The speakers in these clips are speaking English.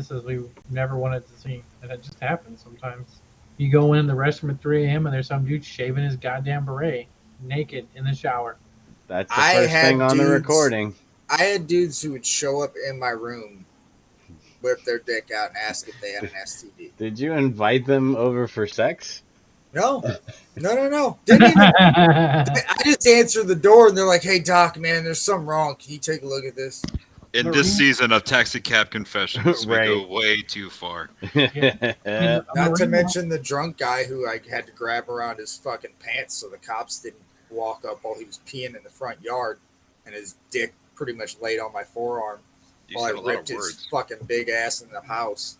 Says we never wanted to see, and it just happens sometimes. You go in the restroom at 3 a.m. and there's some dude shaving his goddamn beret, naked in the shower. That's the I first thing had on the dudes- recording. I had dudes who would show up in my room, whip their dick out, and ask if they had an STD. Did you invite them over for sex? No. Didn't even. I just answered the door, and they're like, "Hey, Doc, man, there's something wrong. Can you take a look at this?" In this season of Taxi Cab Confessions, we go way too far. Not to mention the drunk guy who I had to grab around his fucking pants so the cops didn't walk up while he was peeing in the front yard, and his dick pretty much laid on my forearm while I ripped his fucking big ass in the house.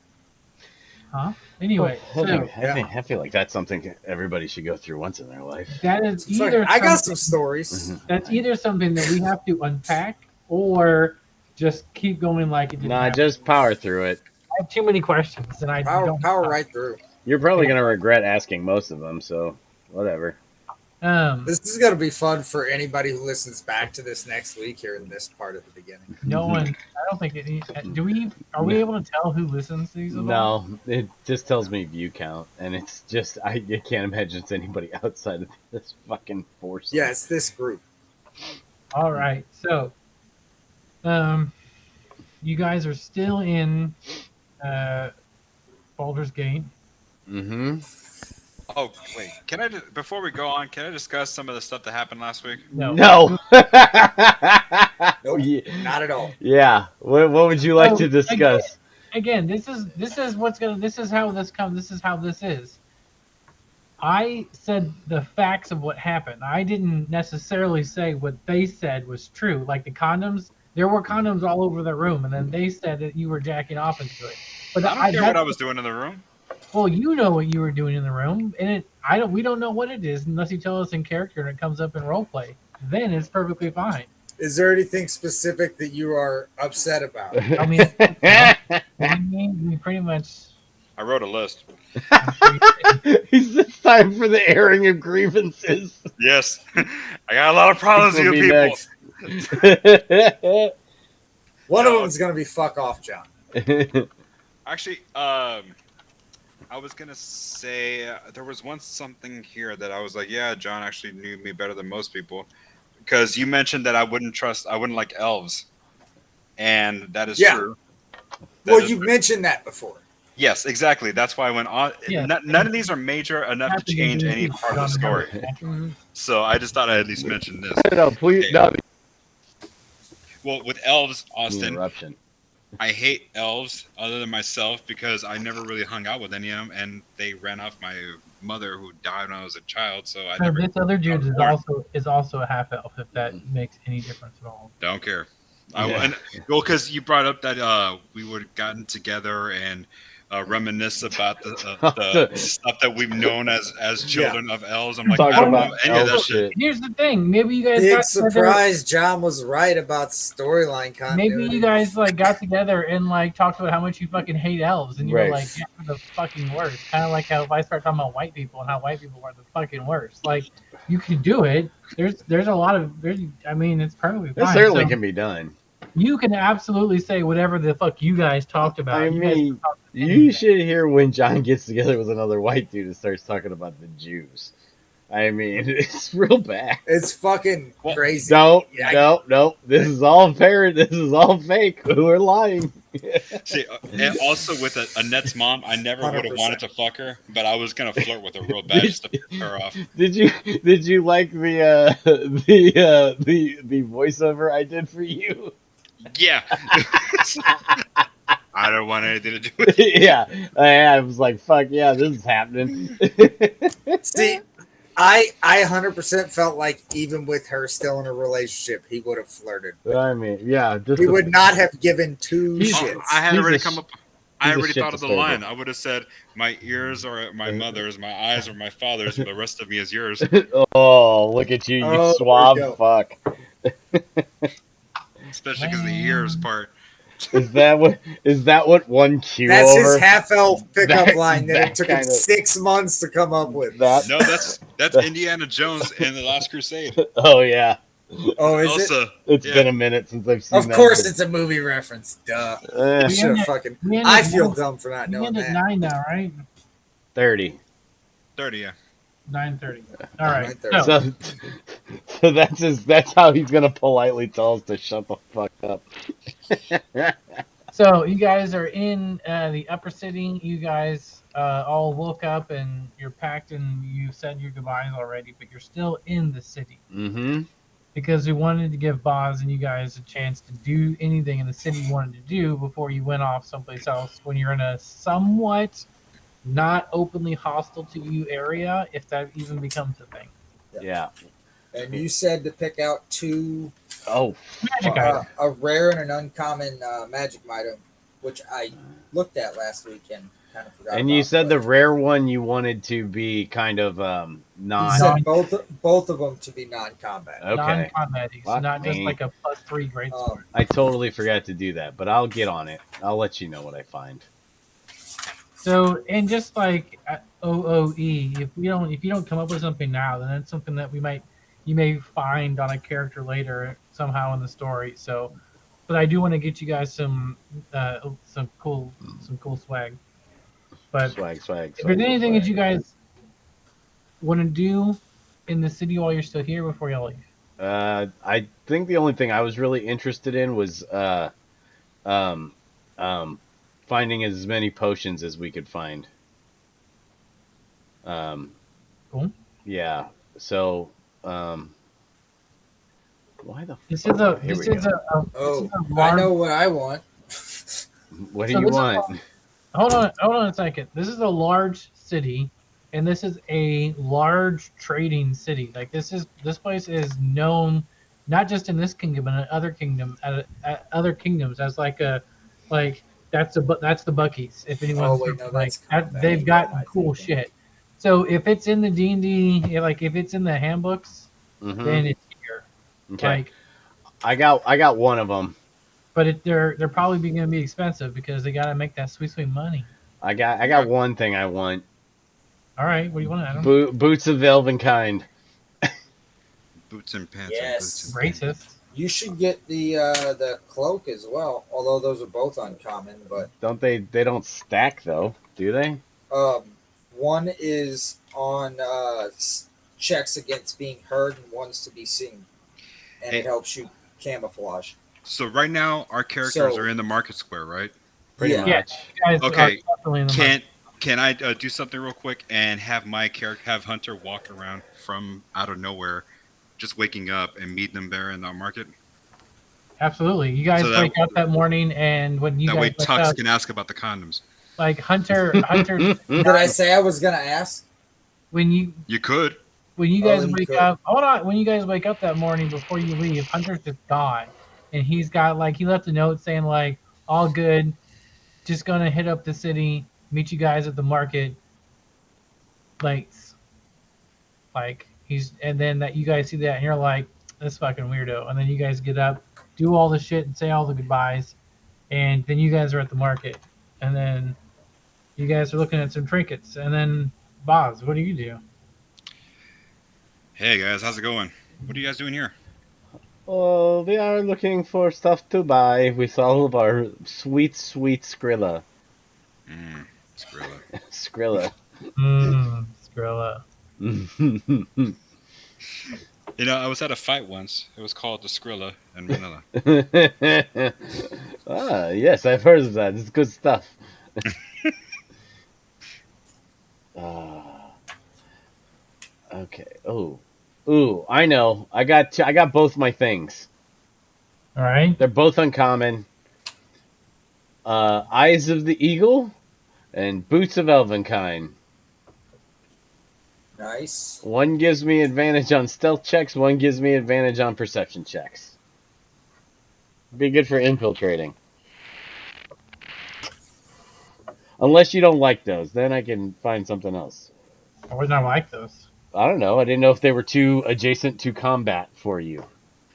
Huh? Anyway, I feel like that's something everybody should go through once in their life. That is either I got some stories. That's either something that we have to unpack or just keep going like it didn't happen. Just power through it. I have too many questions, and I don't power right through. You're probably gonna regret asking most of them, so whatever. This is gonna be fun for anybody who listens back to this next week here in this part of the beginning. No one. I don't think it. Are we able to tell who listens to these? No, it just tells me view count, and it's just I can't imagine it's anybody outside of this fucking force. Yeah, it's this group. All right, so, you guys are still in Baldur's Gate. Mm-hmm. Oh wait, can I before we go on? Can I discuss some of the stuff that happened last week? No. Nope, not at all. Yeah. What would you like to discuss? Again, this is what's gonna. This is how this comes. This is how this is. I said the facts of what happened. I didn't necessarily say what they said was true. Like the condoms, there were condoms all over the room, and then they said that you were jacking off into it. But I don't care what I was doing in the room. Well, you know what you were doing in the room, and we don't know what it is unless you tell us in character and it comes up in roleplay. Then it's perfectly fine. Is there anything specific that you are upset about? I mean, we pretty much. I wrote a list. It's time for the airing of grievances. Yes, I got a lot of problems with you people. One of them is going to be fuck off, John. Actually, I was gonna say there was once something here that I was like, yeah, John actually knew me better than most people, because you mentioned that I wouldn't like elves, and that is true. You've mentioned that before. Yes, exactly. That's why I went on. Yeah. None of these are major enough to change any part of the story. So I just thought I'd at least mention this. No, please, no. Well, with elves, Austin, Interruption. I hate elves other than myself because I never really hung out with any of them, and they ran off my mother who died when I was a child. So I never. This other dude is also a half elf. If that makes any difference at all. Don't care. Because you brought up that we would have gotten together and reminisce about the stuff that we've known as children of elves. I'm like, I don't know any of that shit. Here's the thing. Maybe you guys big surprise. John was right about storyline continuity. Maybe you guys got together and talked about how much you fucking hate elves, and you were like, yeah, they're the fucking worst. Kind of like how if I start talking about white people and how white people are the fucking worst. Like, you can do it. There's a lot of. I mean, it's perfectly fine. It certainly can be done. You can absolutely say whatever the fuck you guys talked about. I mean, you should hear when John gets together with another white dude and starts talking about the Jews. I mean, it's real bad. It's fucking crazy. No. This is all fair. This is all fake. We're lying. See, and also with Annette's mom, I never would have wanted to fuck her, but I was gonna flirt with her real bad just to piss her off. Did you like the voiceover I did for you? Yeah. I don't want anything to do with it. Yeah. I was like, fuck yeah, this is happening. See, I 100% felt like even with her still in a relationship, he would have flirted. I mean, yeah. He would not have given two shits. I had already come up. I already thought of the line. I would have said, my ears are my mother's, my eyes are my father's, and the rest of me is yours. Oh, look at you, you suave fuck. Especially because the ears part. Is that what one Q That's over? his half-elf pickup line that it took him 6 months to come up with. No, that's Indiana Jones in The Last Crusade. Oh, yeah. Oh, is it? Also, It's yeah. been a minute since I've seen Of that. course, it's a movie reference. Duh. Eh, We Should end have at- fucking. we end I at feel nine- dumb for not We knowing end at that. 9 now, right? 30. 30, yeah. 9:30. All right. 9:30. So that's how he's gonna politely tell us to shut the fuck up. So you guys are in the upper city. You guys all woke up and you're packed and you said your goodbyes already, but you're still in the city Mm-hmm. because we wanted to give Boz and you guys a chance to do anything in the city you wanted to do before you went off someplace else when you're in a somewhat not openly hostile to you area, if that even becomes a thing. Yeah. And you said to pick out two, Oh. Magic item. a rare and an uncommon magic item, which I looked at last weekend. Kind of forgot. And you about, said the but rare one you wanted to be kind of He non. said both of them to be non-combat. Okay. Non-combat, Fuck not just me. like a +3 greatsword. I totally forgot to do that, but I'll get on it. I'll let you know what I find. So, and just like OOE, if you don't come up with something now, then it's something that you may find on a character later somehow in the story. So, but I do want to get you guys some cool swag. But Swag. if there's anything that you guys want to do in the city while you're still here before you leave, I think the only thing I was really interested in was um, finding as many potions as we could find. cool. Yeah. So, why the This fuck? is a Here this we is go. Oh, a I large. know what I want. What do So you this is want? Hold on a second. This is a large city, and this is a large trading city. Like this place is known not just in this kingdom, but in other kingdoms as that's the Buckies. If Oh anyone's wait, no, like that's that, combat. they've What got am I cool thinking? shit. So if it's in the D&D, like if it's in the handbooks, Mm-hmm. then it's here. Okay. Like, I got one of them. but they're probably going to be expensive because they got to make that sweet money. I got one thing I want. All right, what do you want, Adam? Boots of Elvenkind. Boots and pants. Yes. And boots and pants. Racist. You should get the cloak as well. Although those are both uncommon, but Don't they don't stack though, do they? one is on checks against being heard, and one's to be seen, and Hey. it helps you camouflage. So right now, our characters So- are in the market square, right? Pretty Yeah. much. You guys Okay, are definitely in the Can I do something real quick and have my character, have Hunter walk around from out of nowhere, just waking up and meet them there in the market? Absolutely. You guys So that- wake up that morning, and when you That way, guys wake Tux up, can ask about the condoms. like Hunter, Did I say I was gonna ask? when you You could. guys then you wake could. up, hold on, when you guys wake up that morning before you leave, Hunter's just gone, and he's got he left a note saying like, all good, just gonna hit up the city, meet you guys at the market, and then that you guys see that and you're like, this fucking weirdo, and then you guys get up, do all the shit and say all the goodbyes, and then you guys are at the market, and then you guys are looking at some trinkets, and then Boz, what do you do? Hey guys, how's it going? What are you guys doing here? Oh, we are looking for stuff to buy with all of our sweet Skrilla. Skrilla. Skrilla. Skrilla. You know, I was at a fight once. It was called the Skrilla in Manila. Ah, yes, I've heard of that. It's good stuff. Okay. Ooh, I know. I got both my things. All right. They're both uncommon. Eyes of the Eagle and Boots of Elvenkind. Nice. One gives me advantage on stealth checks, one gives me advantage on perception checks. Be good for infiltrating. Unless you don't like those, then I can find something else. I would not like those. I don't know. I didn't know if they were too adjacent to combat for you.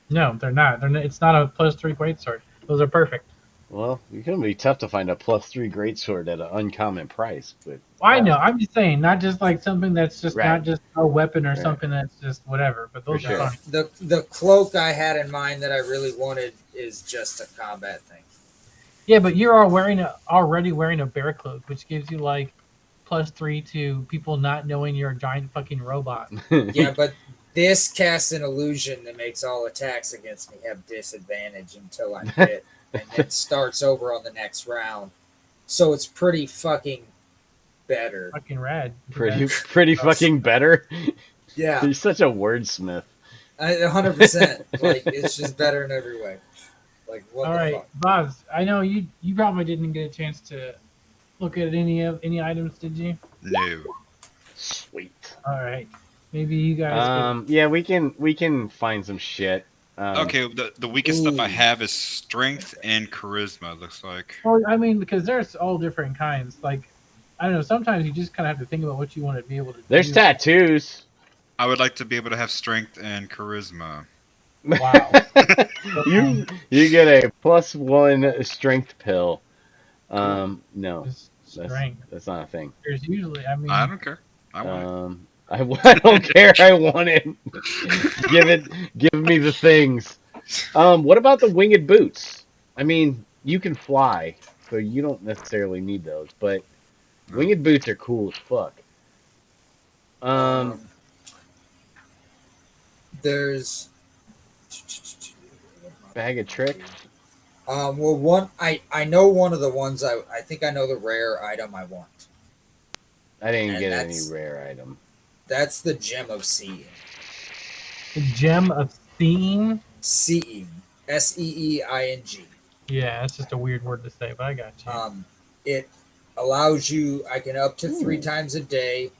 No, they're not. It's not a +3 greatsword. Those are perfect. Well, it's going to be tough to find a +3 greatsword at an uncommon price, but Well, I know. I'm just saying, not just like something that's just Right. not just a weapon or Right. something that's just whatever. But those For sure. are fine. The cloak I had in mind that I really wanted is just a combat thing. Yeah, but you're already wearing a bear cloak, which gives you like +3 to people not knowing you're a giant fucking robot. Yeah, but this casts an illusion that makes all attacks against me have disadvantage until I'm hit, and then starts over on the next round. So it's pretty fucking better. Fucking rad. pretty fucking better. Yeah, You're such a wordsmith. 100%. Like it's just better in every way. Like what All the right, fuck? Boz. I know you probably didn't get a chance to look at any items, did you? No. Sweet. All right. Maybe you guys could. Yeah, we can find some shit. Okay, the weakest stuff I Ooh. have is strength and charisma. It looks like. Well, I mean, because there's all different kinds. Like, I don't know. Sometimes you just kind of have to think about what you want to be able to There's do. tattoos. I would like to be able to have strength and charisma. Wow. you get a +1 strength pill. No, Just strength. that's not a thing. There's usually, I mean, I don't care. I want I don't care. I want it. Give me the things. What about the winged boots? I mean, you can fly, so you don't necessarily need those. But winged boots are cool as fuck. There's Bag of tricks. well, one I know one of the ones I think I know the rare item I want. I didn't And get any that's- rare item. That's the gem of seeing. the gem of seeing. Seeing, Seeing. Yeah, that's just a weird word to say, but I got you. It allows you. I can up to 3 Ooh. times a day.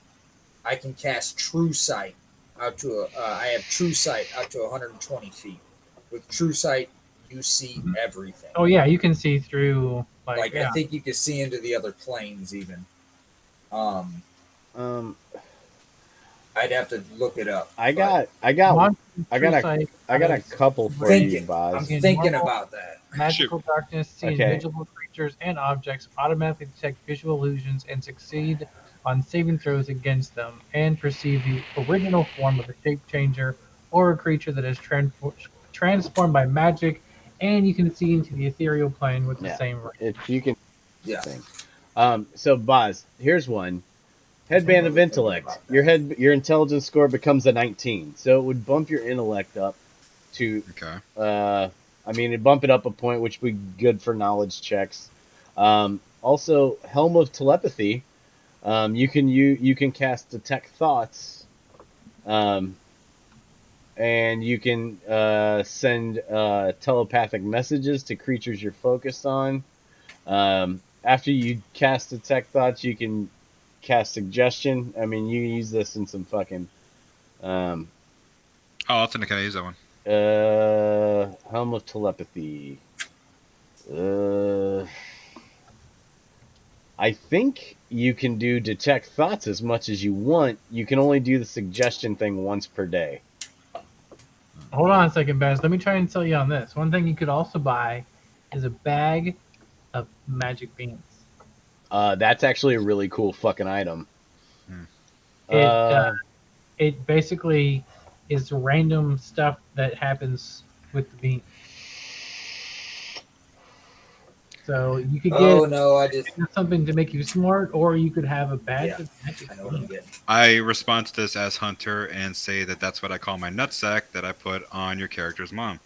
I can cast True Sight out to I have True Sight out to 120 feet. With True Sight, you see everything. Oh yeah, you can see through. Like yeah. I think you can see into the other planes even. I'd have to look it up. I got True Sight a couple for you, Boz. I'm In thinking normal- about that. Magical darkness, see Okay. invisible creatures and objects, automatically detect visual illusions, and succeed on saving throws against them, and perceive the original form of a shape changer or a creature that is transformed by magic, and you can see into the ethereal plane with the Yeah. same range. If you can. Yeah. Thing. So Boz, here's one. Headband of intellect. Your intelligence score becomes a 19, so it would bump your intellect up to. Okay. I mean, it'd bump it up a point, which would be good for knowledge checks. Also, Helm of Telepathy. You can cast Detect Thoughts, and you can send telepathic messages to creatures you're focused on. After you cast Detect Thoughts, you can cast Suggestion. I mean, you can use this in some fucking. How often can I use that one? Helm of Telepathy. I think you can do Detect Thoughts as much as you want. You can only do the Suggestion thing once per day. Hold on a second, Baz. Let me try and tell you on this. One thing you could also buy is a bag of magic beans. That's actually a really cool fucking item. It basically is random stuff that happens with the bean. So you could get something to make you smart, or you could have a badge of magic. I know what I'm getting. I respond to this as Hunter and say that that's what I call my nutsack that I put on your character's mom.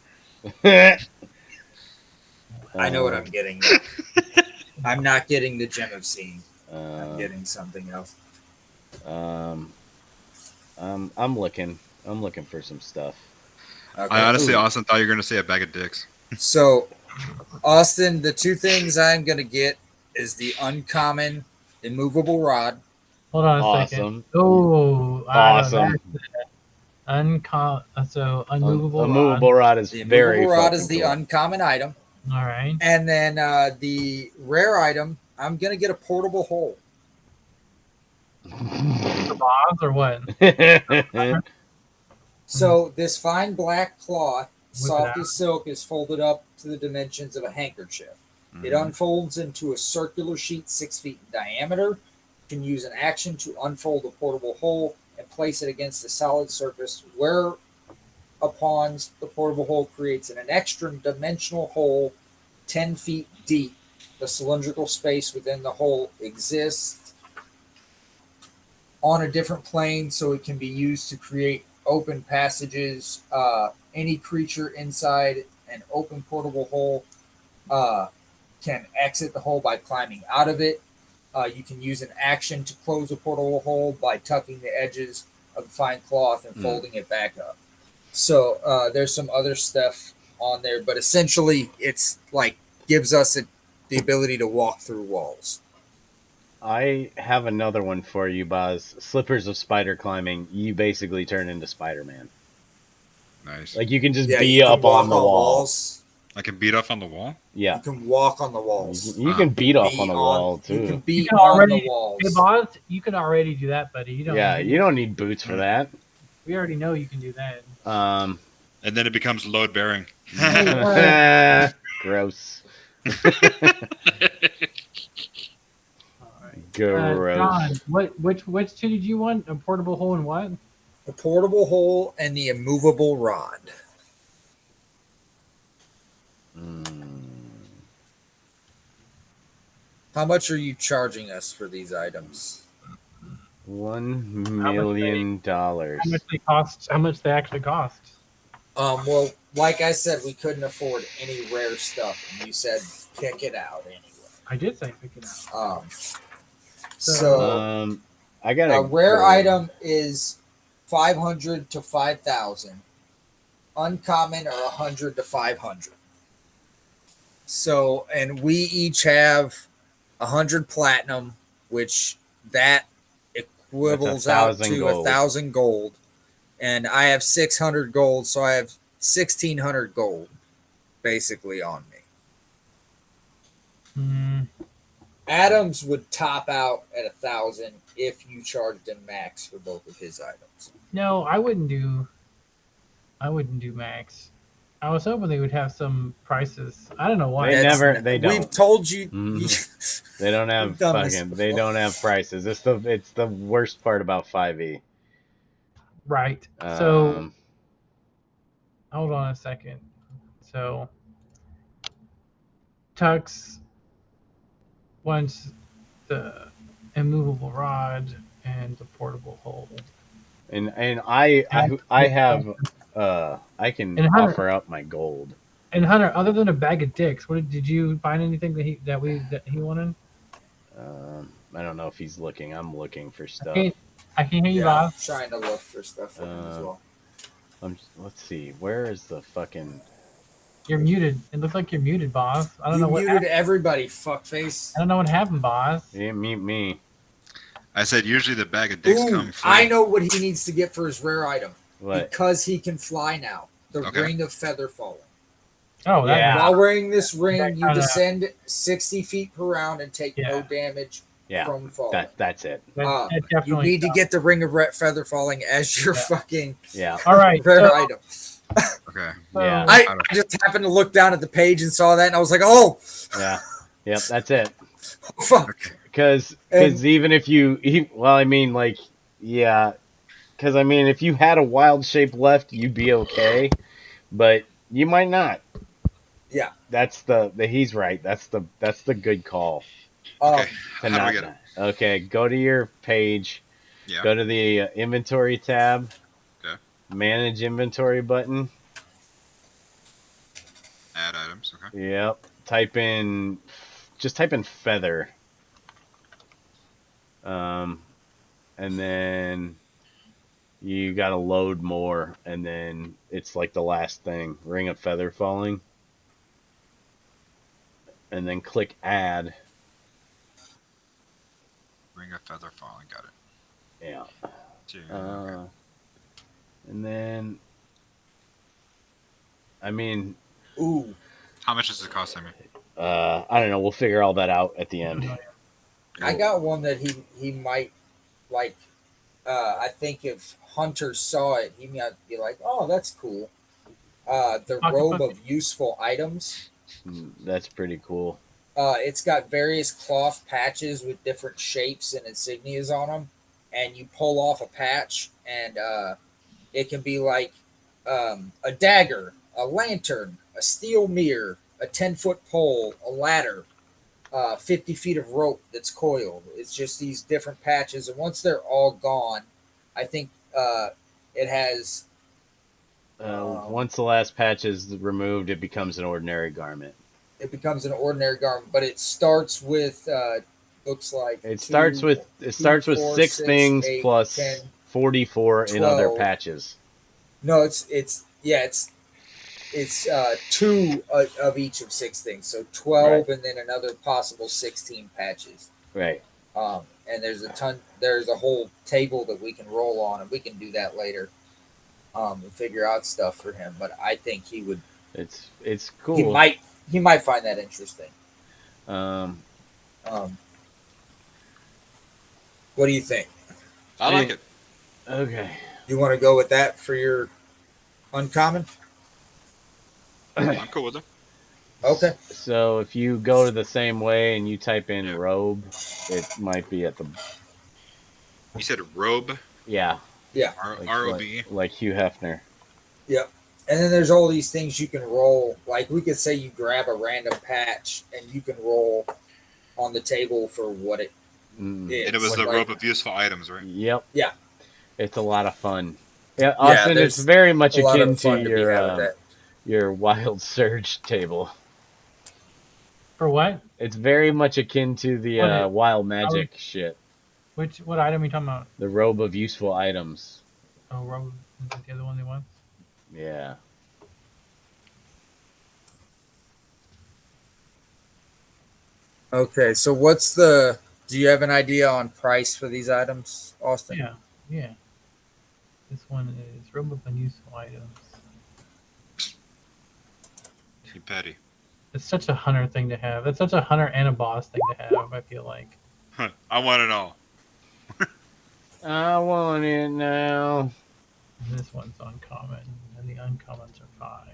I know what I'm getting. I'm not getting the gem of seeing. I'm getting something else. I'm looking for some stuff. Okay. I honestly, Austin, thought you were going to say a bag of dicks. So, Austin, the 2 things I'm going to get is the uncommon immovable rod. Hold on a second. Oh, awesome. So unmovable immovable rod is the very immovable rod is fucking the cool. uncommon item. All right. And then the rare item, I'm going to get a portable hole. For Boz or what? So this fine black cloth, Whip it soft out. as silk, is folded up to the dimensions of a handkerchief. It unfolds into a circular sheet 6 feet in diameter, can use an action to unfold a portable hole and place it against a solid surface, whereupon the portable hole creates an extra dimensional hole 10 feet deep. The cylindrical space within the hole exists on a different plane, so it can be used to create open passages. Any creature inside an open portable hole can exit the hole by climbing out of it. You can use an action to close a portable hole by tucking the edges of the fine cloth and folding it back up. So there's some other stuff on there, but essentially it's like gives us the ability to walk through walls. I have another one for you, Boz. Slippers of spider climbing. You basically turn into Spider-Man. Nice. Like you can just Yeah, be you can up walk on the wall. walls. I can beat off on the wall. Yeah. You can walk on the walls. You can beat off Be on the wall You too. can be You can on already, the walls. hey, Boz, you can already do that, buddy. You don't. Yeah, you don't need boots for that. We already know you can do that. And then it becomes load bearing. Gross. All right. Gross. John, which two did you want? A portable hole and what? The portable hole and the immovable rod. How much are you charging us for these items? $1 million. How much they cost? How much they actually cost? Well, like I said, we couldn't afford any rare stuff, and you said pick it out anyway. I did say pick it out. So I got a rare item is 500 to 5,000. Uncommon are 100 to 500. So, and we each have 100 platinum, which that equivals out to 1,000 gold. And I have 600 gold, so I have 1,600 gold basically on me. Adams would top out at 1,000 if you charged him max for both of his items. No, I wouldn't do max. I was hoping they would have some prices. I don't know why. They don't. We've told you. They don't have they don't have prices. It's the worst part about 5e. Right. So hold on a second. So Tux wants the immovable rod and the portable hole. And I have I can offer up my gold. And Hunter, other than a bag of dicks, did you find anything that he wanted? I don't know if he's looking. I'm looking for stuff. I can hear you, Bob. I'm trying to look for stuff for him as well. Let's see. Where is the fucking? You're muted. It looks like you're muted, Boz. I don't know what muted everybody, fuckface. I don't know what happened, Boz. You didn't mute me. I said usually the bag of dicks come free. I know what he needs to get for his rare item. What? Because he can fly now. The ring of feather falling. Oh, yeah. While wearing this ring, you descend 60 feet per round and take no damage from falling. That's it. You need to get the ring of feather falling as your fucking all right rare item. Okay. Yeah. I just happened to look down at the page and saw that, and I was like, oh. Yeah. Yep. That's it. Fuck. Because even if because I mean, if you had a wild shape left, you'd be okay, but you might not. Yeah. That's he's right. That's the good call. Okay. How do I get it? Okay. Go to your page. Yeah. Go to the inventory tab. Okay. Manage inventory button. Add items. Okay. Yep. Just type in feather. And then you gotta load more, and then it's like the last thing, ring of feather falling, and then click add. Ring of feather falling, got it. Yeah. Okay. And then, I mean, how much does it cost, I mean? I don't know. We'll figure all that out at the end. I got one that he might like. I think if Hunter saw it, he might be like, "Oh, that's cool." The robe of useful items. That's pretty cool. It's got various cloth patches with different shapes and insignias on them, and you pull off a patch, and it can be like a dagger, a lantern, a steel mirror, a 10-foot pole, a ladder, 50 feet of rope that's coiled. It's just these different patches, and once they're all gone, I think it has. Once the last patch is removed, it becomes an ordinary garment. It becomes an ordinary garment, but it starts with looks like It starts with 6 things 8, plus 10, 44 in other 12. patches. No, it's two of each of 6 things, so 12, Right. and then another possible 16 patches. Right. And there's a whole table that we can roll on, and we can do that later. And figure out stuff for him, but I think he would. It's cool. He might find that interesting. Um, What do you think? I like it. Okay. You want to go with that for your uncommon? I'm cool with it. Okay. So if you go to the same way and you type in robe, it might be at the. You said robe. Yeah. Yeah. R-O-B. Like Hugh Hefner. Yep. And then there's all these things you can roll. Like we could say you grab a random patch and you can roll on the table for what it is. And it was the robe of useful items, right? Yep. Yeah. It's a lot of fun. Yeah, Austin, it's very much akin to your Wild Surge table. For what? It's very much akin to the Wild Magic shit. What item are you talking about? The robe of useful items. Oh, robe. Is that the other one they want? Yeah. Okay, so do you have an idea on price for these items, Austin? Yeah. This one is robe of unuseful items. Too petty. It's such a hunter thing to have. It's such a hunter and a boss thing to have, I feel like. I want it all. I want it now. And this one's uncommon, and the uncommons are 5.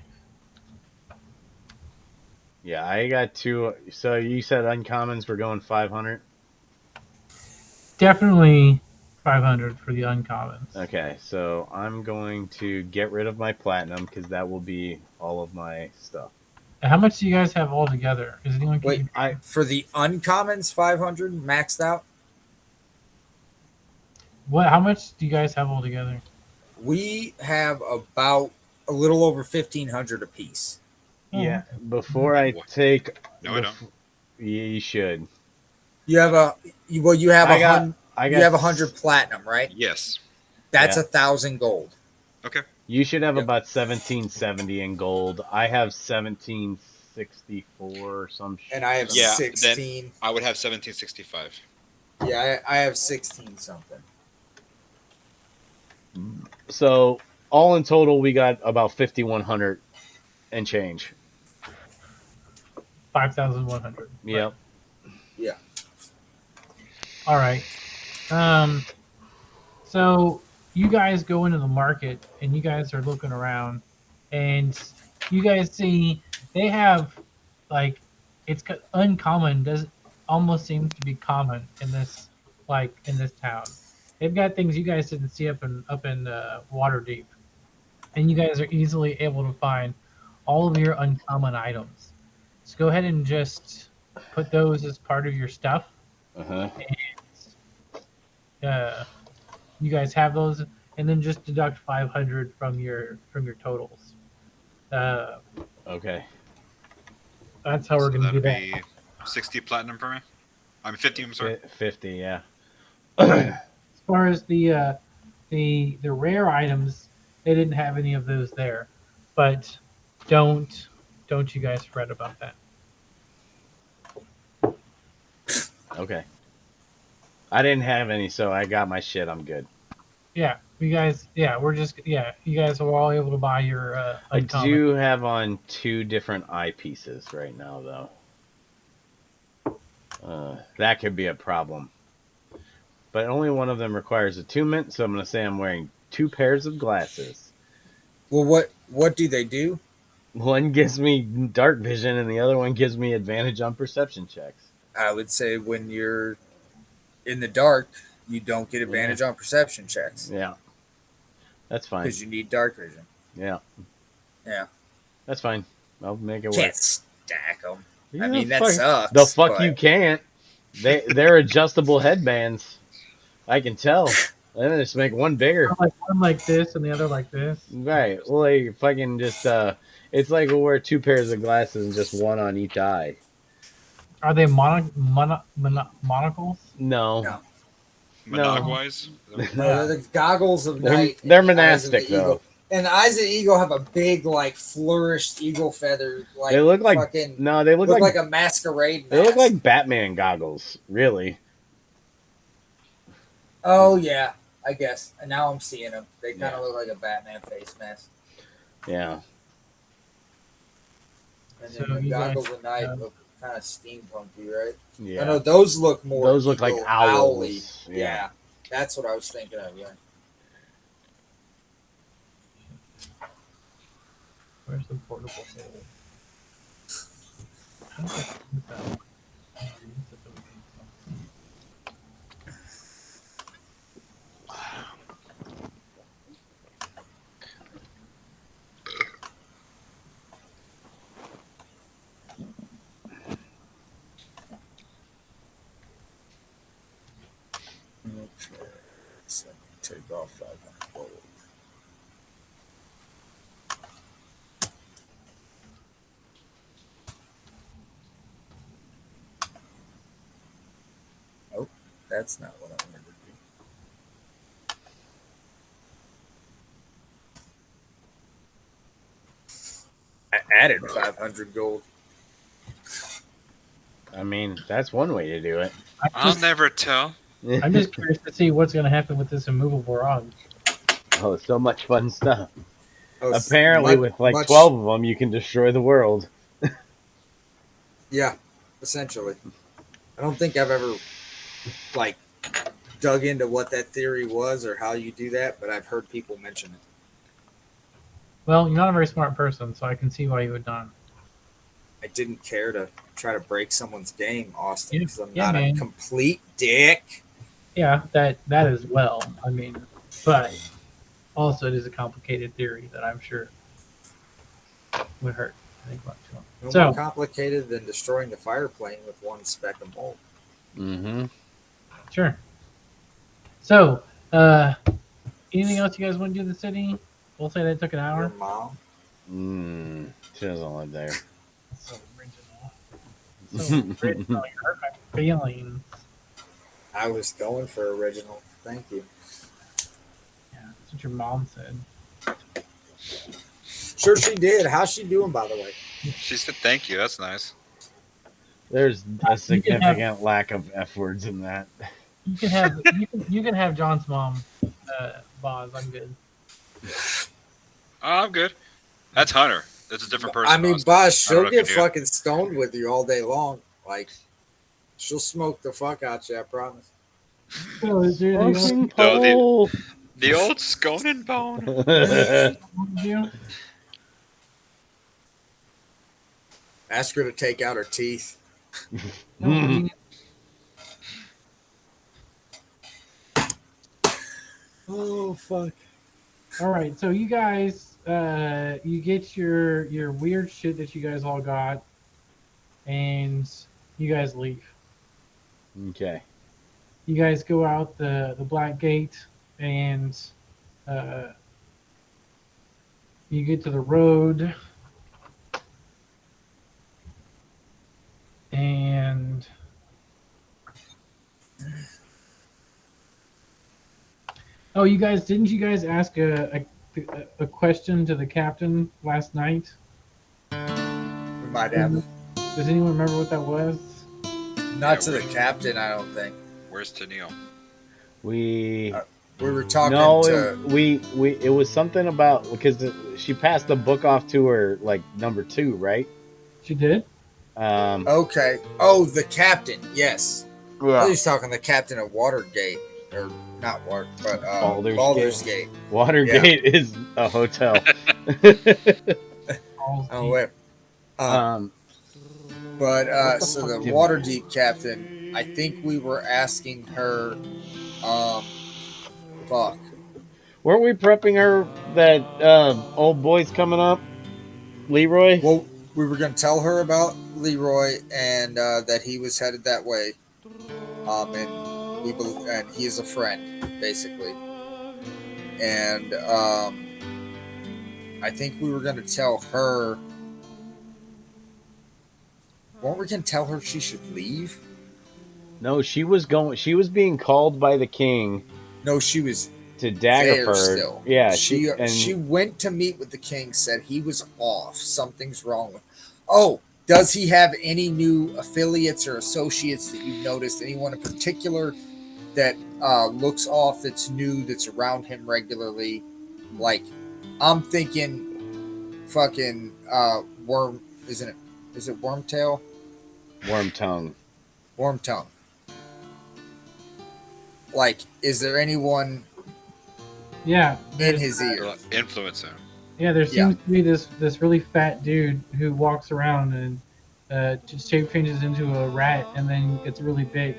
Yeah, I got 2. So you said uncommons were going 500? Definitely 500 for the uncommons. Okay, so I'm going to get rid of my platinum because that will be all of my stuff. How much do you guys have all together? Is anyone Wait, for the uncommons 500 maxed out? How much do you guys have all together? We have about a little over 1,500 apiece. Yeah, before I take. No, I don't. You should. You have you have 100 platinum, right? Yes. That's 1,000 gold. Okay. You should have about 1770 in gold. I have 1764 or some shit. And I have 16. Then I would have 1765. Yeah, I have 16 something. So all in total, we got about 5,100 and change. 5,100. Yep. Yeah. All right. So you guys go into the market and you guys are looking around, and you guys see they have it's uncommon. Almost seems to be common in this town. They've got things you guys didn't see up in Waterdeep, and you guys are easily able to find all of your uncommon items. So go ahead and just put those as part of your stuff. And you guys have those, and then just deduct 500 from your totals. Okay. That's how we're gonna do that. Be 60 platinum for me. I'm 50. I'm sorry. 50. Yeah. As far as the rare items, they didn't have any of those there, but don't you guys fret about that. Okay. I didn't have any, so I got my shit. I'm good. Yeah, you guys. Yeah, you guys are all able to buy your. Uncommon. I do have on 2 different eyepieces right now, though. That could be a problem. But only one of them requires attunement, so I'm going to say I'm wearing 2 pairs of glasses. Well, what do they do? One gives me dark vision, and the other one gives me advantage on perception checks. I would say when you're in the dark, you don't get advantage on perception checks. Yeah. That's fine. Because you need dark vision. Yeah. Yeah. That's fine. I'll make it work. Can't stack them. Yeah, I mean, that sucks. The fuck but... you can't. They're adjustable headbands. I can tell. Then just make one bigger. Like one like this and the other like this. Right. Well, like fucking just it's like we'll wear 2 pairs of glasses and just one on each eye. Are they monocles? No. No. Monog-wise? No, they're the goggles of night. They're monastic though. And the eyes of the eagle have a big, like, flourished eagle feather. Like, They look like fucking, no. They look like a masquerade mask. They look like Batman goggles, really. Oh yeah, I guess. And now I'm seeing them. They kind of look like a Batman face mask. Yeah. And So then the you goggles guys, of night look kind of steampunky, right? Yeah. I know those look more. Those look like owls. Owly. Yeah, that's what I was thinking of. Yeah. Where's the portable hole? How do I put that? Okay. So I can take off 500 gold. Oh, that's not what I wanted to do. I added 500 gold. I mean, that's one way to do it. I'll never tell. I'm just curious to see what's going to happen with this immovable rod. Oh, so much fun stuff. Oh, Apparently, with like 12 of them, you can destroy the world. Yeah, essentially. I don't think I've ever like dug into what that theory was or how you do that, but I've heard people mention it. Well, you're not a very smart person, so I can see why you would not. I didn't care to try to break someone's game, Austin, because I'm Yeah, not man. a complete dick. Yeah, that as well. I mean, but also it is a complicated theory that I'm sure would hurt. I think about too. No So- more complicated than destroying the fire plane with one speck of mold. Mm-hmm. Sure. So, anything else you guys want to do in the city? We'll say that took an Your hour. mom? She doesn't live there. So original. So original. You hurt my feelings. I was going for original. Thank you. Yeah, that's what your mom said. Sure she did. How's she doing, by the way? She said thank you. That's nice. There's a You can have- significant lack of F words in that. You can have you can have John's mom, Boz. I'm good. Oh, I'm good. That's Hunter. That's a different person. I mean, Austin. Boss, I don't she'll know what get to do. fucking stoned with you all day long. Like, she'll smoke the fuck out you, I promise. So, is there anything No, the- Pole. The old scone and bone. else you want to do? Ask her to take out her teeth. Mm. Oh, fuck. All right, so you guys, you get your weird shit that you guys all got, and you guys leave. Okay. You guys go out the black gate, and you get to the road, and oh, didn't you guys ask a question to the captain last night? We might have. Does anyone remember what that was? Not to the captain, I don't think. Where's Tennille? We We were talking no, to. it was something about because she passed the book off to her like number 2, right? She did? Okay. Oh, the captain. Yes. I Yeah. was talking the captain of Watergate. Or not Water, but Baldur's Baldur's Gate. Watergate is a hotel. Balls Oh deep. wait. What the So fuck the did Waterdeep captain, I think we were asking her. Fuck. Weren't we prepping her that old boy's coming up, Leroy? Well, we were going to tell her about Leroy and that he was headed that way. And he is a friend, basically. And I think we were going to tell her. Weren't we going to tell her she should leave? No, she was going. She was being called by the king No, she was to there Daggerford. still. Yeah, She went to meet with the king, said he was off. Something's wrong with. Oh, does he have any new affiliates or associates that you've noticed? Anyone in particular that looks off, that's new, that's around him regularly? Like, I'm thinking, fucking worm, isn't it? Is it Wormtail? Wormtongue. Wormtongue. Like, is there anyone Yeah, in his ear? Influence him. yeah. There seems to be this really fat dude who walks around and just shape changes into a rat and then gets really big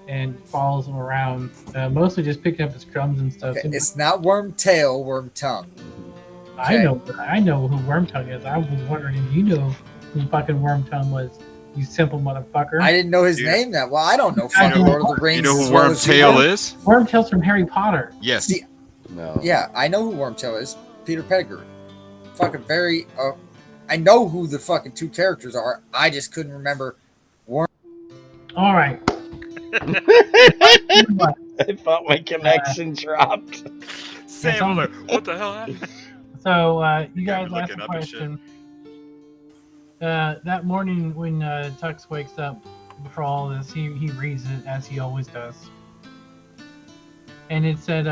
and follows him around, mostly just picking up his crumbs and stuff. Okay, it's not Wormtail, Wormtongue. I know who Wormtongue is. I was wondering if you know who fucking Wormtongue was. You simple motherfucker. I didn't know his name that well. I don't know fucking Lord of the Rings. You know as who well as you Wormtail do. is? Wormtail's from Harry Potter. Yes. See, No. yeah, I know who Wormtail is. Peter Pettigrew. Fucking very. I know who the fucking two characters are. I just couldn't remember. All right. I thought my connection dropped. Sam, I'm like, what the hell happened? So you Got guys me asked looking a up and shit. question. That morning when Tux wakes up before all this, he reads it as he always does, and it said,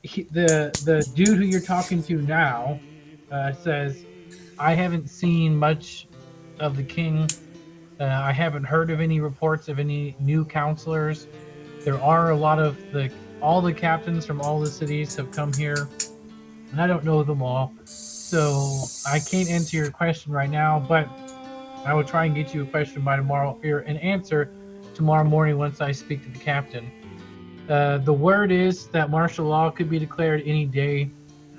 the dude who you're talking to now says, I haven't seen much of the king. I haven't heard of any reports of any new counselors. There are a lot of all the captains from all the cities have come here, and I don't know them all. So I can't answer your question right now, but I will try and get you a question by tomorrow, or an answer tomorrow morning once I speak to the captain. The word is that martial law could be declared any day,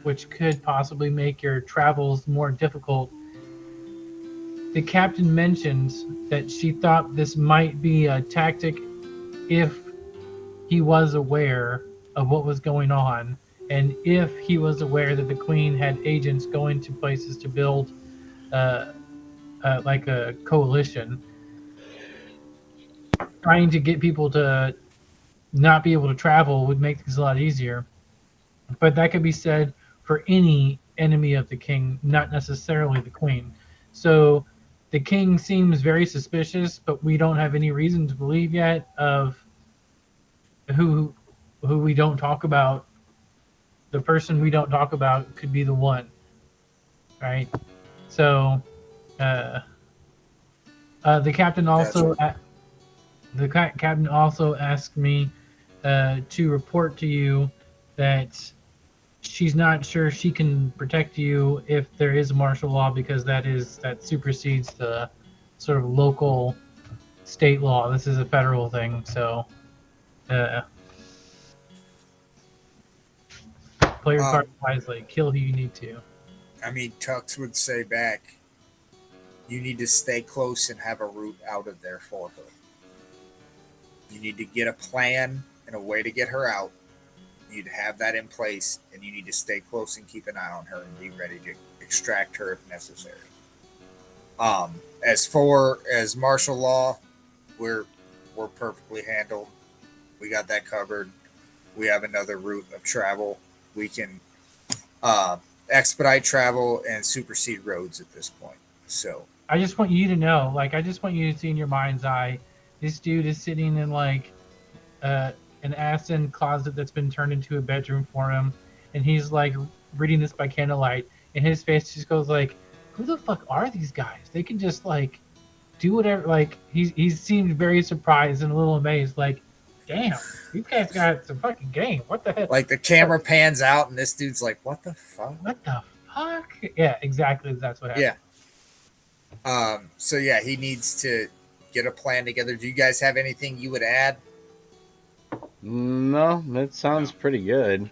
which could possibly make your travels more difficult. The captain mentioned that she thought this might be a tactic if he was aware of what was going on, and if he was aware that the queen had agents going to places to build like a coalition, trying to get people to not be able to travel would make things a lot easier. But that could be said for any enemy of the king, not necessarily the queen. So the king seems very suspicious, but we don't have any reason to believe yet of who we don't talk about. The person we don't talk about could be the one, right? So the captain also captain also asked me to report to you that she's not sure she can protect you if there is martial law, because that supersedes the sort of local state law. This is a federal thing, so play your cards wisely. Kill who you need to. I mean, Tux would say back, you need to stay close and have a route out of there for her. You need to get a plan and a way to get her out. You need to have that in place, and you need to stay close and keep an eye on her and be ready to extract her if necessary. As far as martial law, we're perfectly handled. We got that covered. We have another route of travel. We can expedite travel and supersede roads at this point. So I just want you to know, like, I just want you to see in your mind's eye, this dude is sitting in like an Aston closet that's been turned into a bedroom for him, and he's like reading this by candlelight, and his face just goes like, who the fuck are these guys? They can just like do whatever. Like he seemed very surprised and a little amazed, like, damn, these guys got some fucking game. What the hell? like the camera pans out and this dude's like, what the fuck? What the fuck? Yeah, exactly. That's what happened. Yeah. So yeah, he needs to get a plan together. Do you guys have anything you would add? No, that sounds No. pretty good.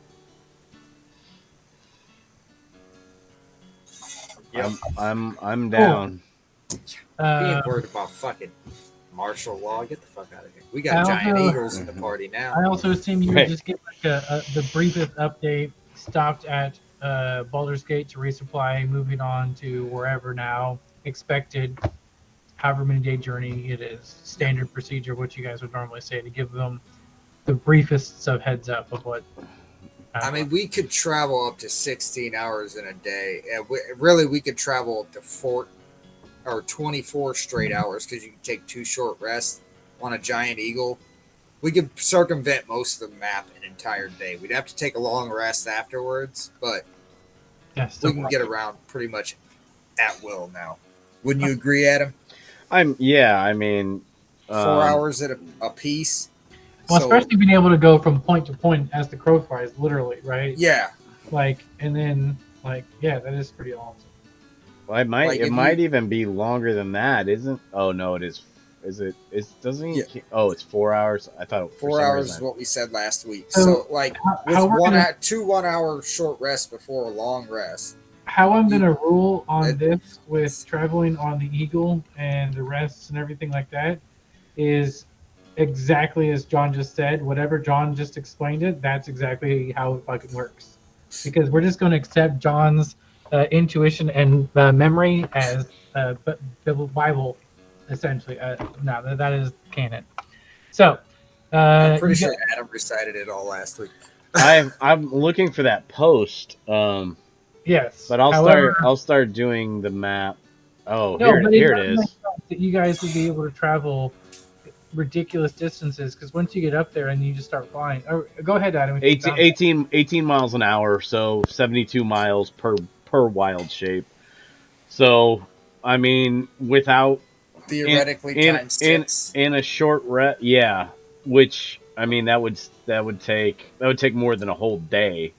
Yep. I'm Cool. down. Being Uh, worried about fucking martial law. Get the fuck out of here. We got I giant also eagles in the party now. I also assume you would Right. just get like the briefest update. Stopped at Baldur's Gate to resupply, moving on to wherever now. Expected, however many day journey it is. Standard procedure, what you guys would normally say to give them the briefest of heads up of what. I mean, we could travel up to 16 hours in a day. And really, we could travel up to 24 straight hours because you can take 2 short rests on a giant eagle. We could circumvent most of the map an entire day. We'd have to take a long rest afterwards, but we can get around pretty much at will now. Wouldn't you agree, Adam? I mean, 4 hours at a piece. Well, So especially being able to go from point to point as the crow flies, literally, right? yeah, Like, and then like, yeah, that is pretty awesome. well, it might like it if might you even be longer than that, isn't? Oh no, it is. Is it? Is doesn't he? Yeah. Oh, it's 4 hours. I thought for 4 some hours is reason. what we said last week. So, So like with how we're gonna, 2 1 hour short rests before a long rest. how I'm You- gonna rule on it- this with traveling on the Eagle and the rests and everything like that is exactly as John just said. Whatever John just explained it, that's exactly how it fucking works. Because we're just going to accept John's intuition and memory as Bible, essentially. No, that is canon. So, I'm pretty you sure Adam recited it all last week. I'm looking for that post. yes. But I'll However, start doing the map. Oh, no, but it here it does make is. sense that you guys would be able to travel ridiculous distances because once you get up there and you just start flying. Or, go ahead, Adam. If you 18, found it. 18 miles an hour, so 72 miles per wild shape. So, I mean, without Theoretically times six. in a short yeah, which I mean that would take more than a whole day.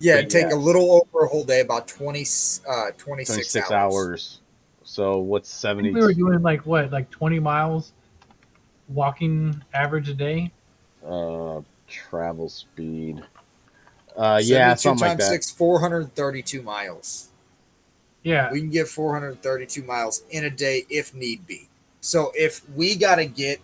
Yeah, But it'd take yeah, a little over a whole day, about 26 26 hours. hours. So what's I think 70? we were doing like what, like 20 miles walking average a day. Travel speed. 72 something like times that. 6, 432 miles. Yeah. We can get 432 miles in a day if need be. So if we got to get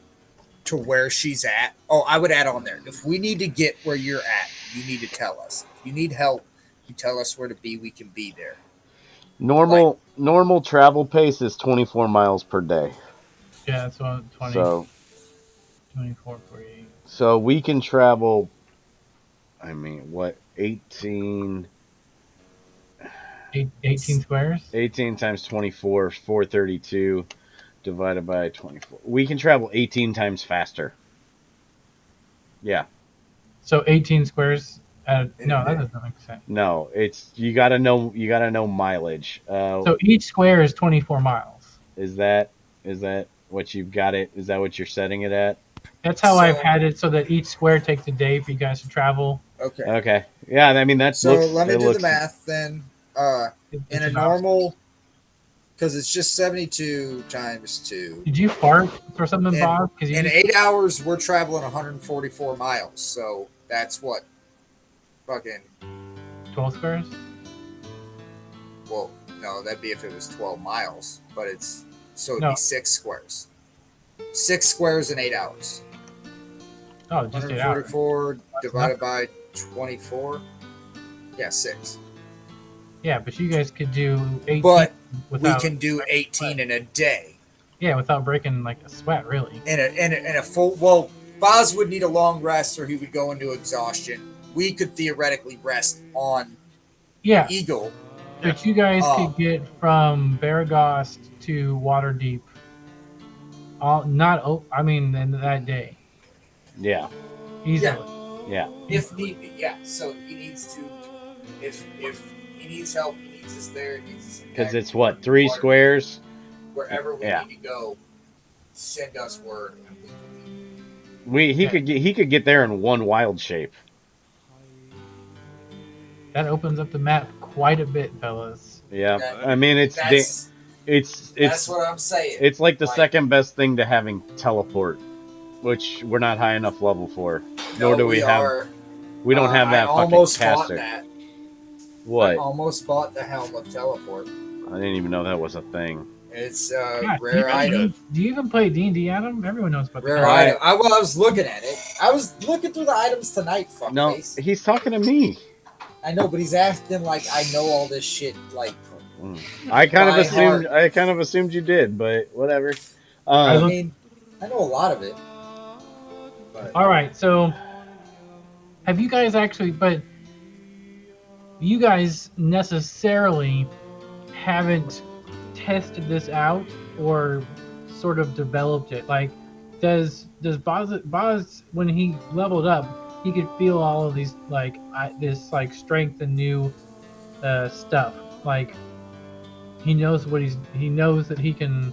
to where she's at, I would add on there. If we need to get where you're at, you need to tell us. If you need help, you tell us where to be. We can be there. Normal travel pace is 24 miles per day. Yeah, that's what 20, So 24, 48. so we can travel. I mean, what 18? 18 squares? 18 times 24 is 432 divided by 24. We can travel 18 times faster. Yeah. So 18 squares. No, that doesn't make sense. No, it's you got to know mileage. So each square is 24 miles. Is that what you've got it? Is that what you're setting it at? That's how I've had it, so that each square takes a day for you guys to travel. Okay. Okay. Yeah, I mean that's So let me do the math then. It's In a an normal, because it's just 72 times 2. Did you fart or something, Bob? Because In 8 hours, we're traveling 144 miles. So that's what? Fucking. 12 squares? Well, no, that'd be if it was 12 miles. But it's. So it'd No. be 6 squares. 6 squares in 8 hours. Oh, just 8 hours. 144 divided by 24. Yeah, 6. Yeah, but you guys could do 18 But without, we can do 18 in a day. yeah, without breaking like a sweat, really. In a full. Well, Boz would need a long rest or he would go into exhaustion. We could theoretically rest on Yeah, Eagle. but you guys could get from Baragost to Waterdeep. In that day. Yeah. Easily. Yeah. If need be, yeah. So he needs to. If he needs help, he needs us there. He needs us Because it's what 3 squares. Wherever we Yeah. need to go, send us word. He could get there in one wild shape. That opens up the map quite a bit, fellas. Yeah, That- I mean That's it's what I'm saying. it's like the Like, second best thing to having teleport, which we're not high enough level for. No, Nor do we have. are. We don't have I that fucking almost bought caster. that. I What? almost bought the Helm of Teleport. I didn't even know that was a thing. It's God, rare item. Do you even play D&D, Adam? Everyone knows about Rare that. item. I was looking at it. I was looking through the items tonight, No, fuckface. he's talking to me. I know, but he's acting like I know all this shit. Like, I kind of By assumed. heart. I kind of assumed you did, but whatever. I look- mean, I know a lot of it. But All right, so have you guys actually? But you guys necessarily haven't tested this out or sort of developed it. Like, does Boz when he leveled up, he could feel all of these this like strength and new stuff. Like he knows he knows that he can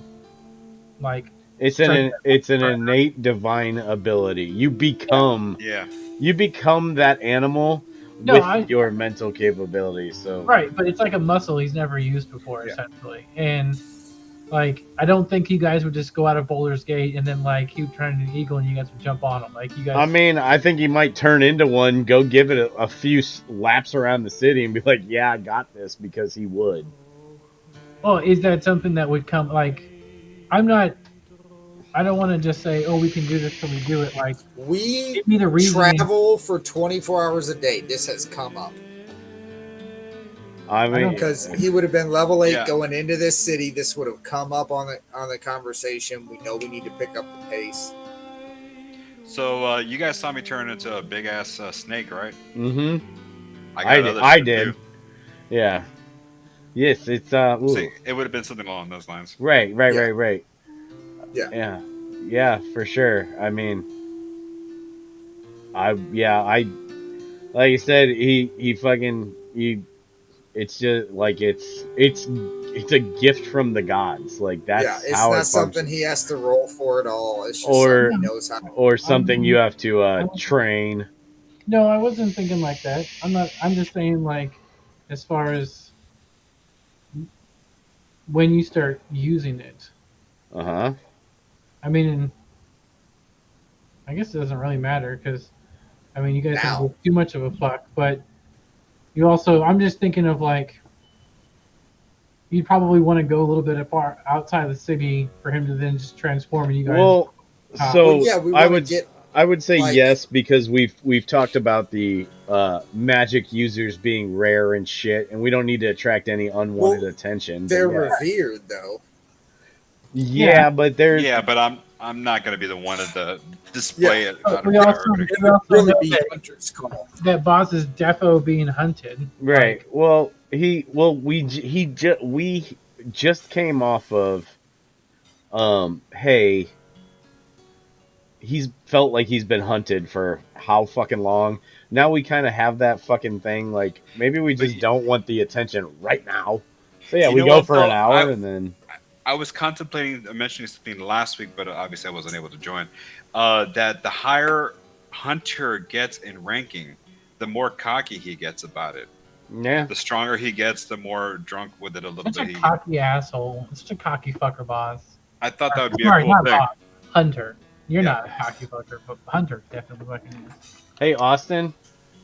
like. It's an innate divine ability. You become Yeah. that animal No, with your mental capabilities. So Right, but it's like a muscle he's never used before, Yeah. essentially. And like, I don't think you guys would just go out of Boulder's Gate and then like keep trying to do eagle and you guys would jump on him. Like you guys. I mean, I think he might turn into one, go give it a few laps around the city, and be like, "Yeah, I got this," because he would. Well, is that something that would come? Like, I'm not. I don't want to just say, "Oh, we can do this till we do it." Like, we give me the reasoning. travel for 24 hours a day. This has come up. I mean, Because he would have been level 8 Yeah. going into this city. This would have come up on the conversation. We know we need to pick up the pace. So you guys saw me turn into a big ass snake, right? mm-hmm. I did. shit, too. Yeah. Yes, it's ooh. See, it would have been something along those lines. Right. Yeah. Yeah, for sure. I mean, I like you said, it's just like it's a gift from the gods. Like that's Yeah, it's how not it something functions. he has to roll for at all. It's just Or- something he knows how to. Or something you have to train. No, I wasn't thinking like that. I'm not. I'm just saying like, as far as when you start using it. Uh-huh. I mean, I guess it doesn't really matter because, I mean, you guys Now. have too much of a fuck. But you also, I'm just thinking of like, you'd probably want to go a little bit far outside of the city for him to then just transform and you guys. Well, Ah. so Well, yeah, we I wanna would get, I would say like- yes because we've talked about the magic users being rare and shit, and we don't need to attract any unwanted attention. but they're yeah. revered though. Yeah, but they're Yeah, but I'm not gonna be the one to display it. But out we of also, priority. we also Really know be that, hunter's call. that boss is defo being hunted. right. Well, we just came off of hey, he's felt like he's been hunted for how fucking long. Now we kind of have that fucking thing. Like maybe we just don't want the attention right now. So yeah, You we know go what, for though? an hour and then. I was contemplating mentioning something last week, but obviously I wasn't able to join. That the higher Hunter gets in ranking, the more cocky he gets about it. Yeah. The stronger he gets, the more drunk with it a little Such bit. a cocky asshole. Such a cocky fucker, boss. I thought that would be a Sorry, cool not thing. boss. Hunter. You're Yeah. not a cocky fucker, but Hunter definitely fucking is. Hey Austin,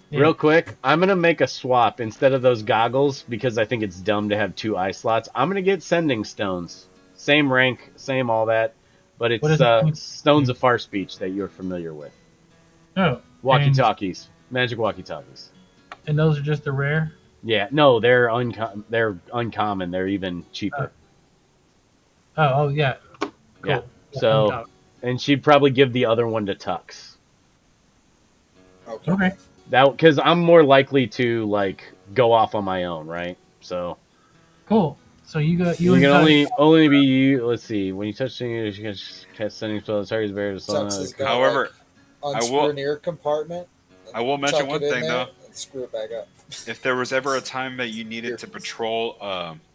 Yeah. real quick, I'm gonna make a swap instead of those goggles because I think it's dumb to have 2 eye slots. I'm gonna get sending stones, same rank, same all that, but What is it's it? stones of far speech that you're familiar with. Oh, Walkie talkies, magic walkie talkies. and those are just the rare. Yeah, no, they're uncommon. They're even cheaper. Oh yeah. Cool. Yeah. So, and she'd probably give the other one to Tux. Okay. That because I'm more likely to like go off on my own, right? So Cool. So you got you and can Tux- only be you. Let's see. When you touch things, you can cast sending spells. Target's barrier to Tux has got, However, like, I unscrew will- an ear compartment. I will mention tuck one it in thing, there, though. and screw it back up. If there was ever a time that you needed to patrol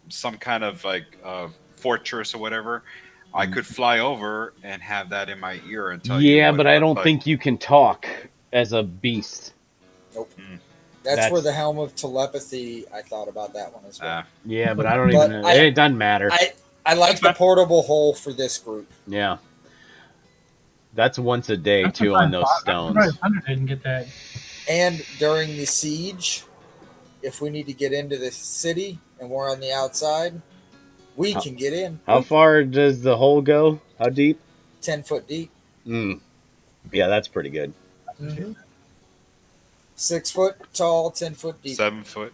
some kind of like fortress or whatever, I could fly over and have that in my ear and tell you. Yeah, what but it I looks don't like. think you can talk as a beast. Nope. That's where the helm of telepathy. I thought about that one as well. Yeah, but I don't even know. It doesn't matter. I like the portable hole for this group. Yeah. That's once a day, too, on those stones. I'm surprised Hunter didn't get that. And during the siege, if we need to get into the city and we're on the outside, we can get in. How far does the hole go? How deep? 10 foot deep. Yeah, that's pretty good. Mm-hmm. 6 foot tall, 10 foot deep. 7 foot.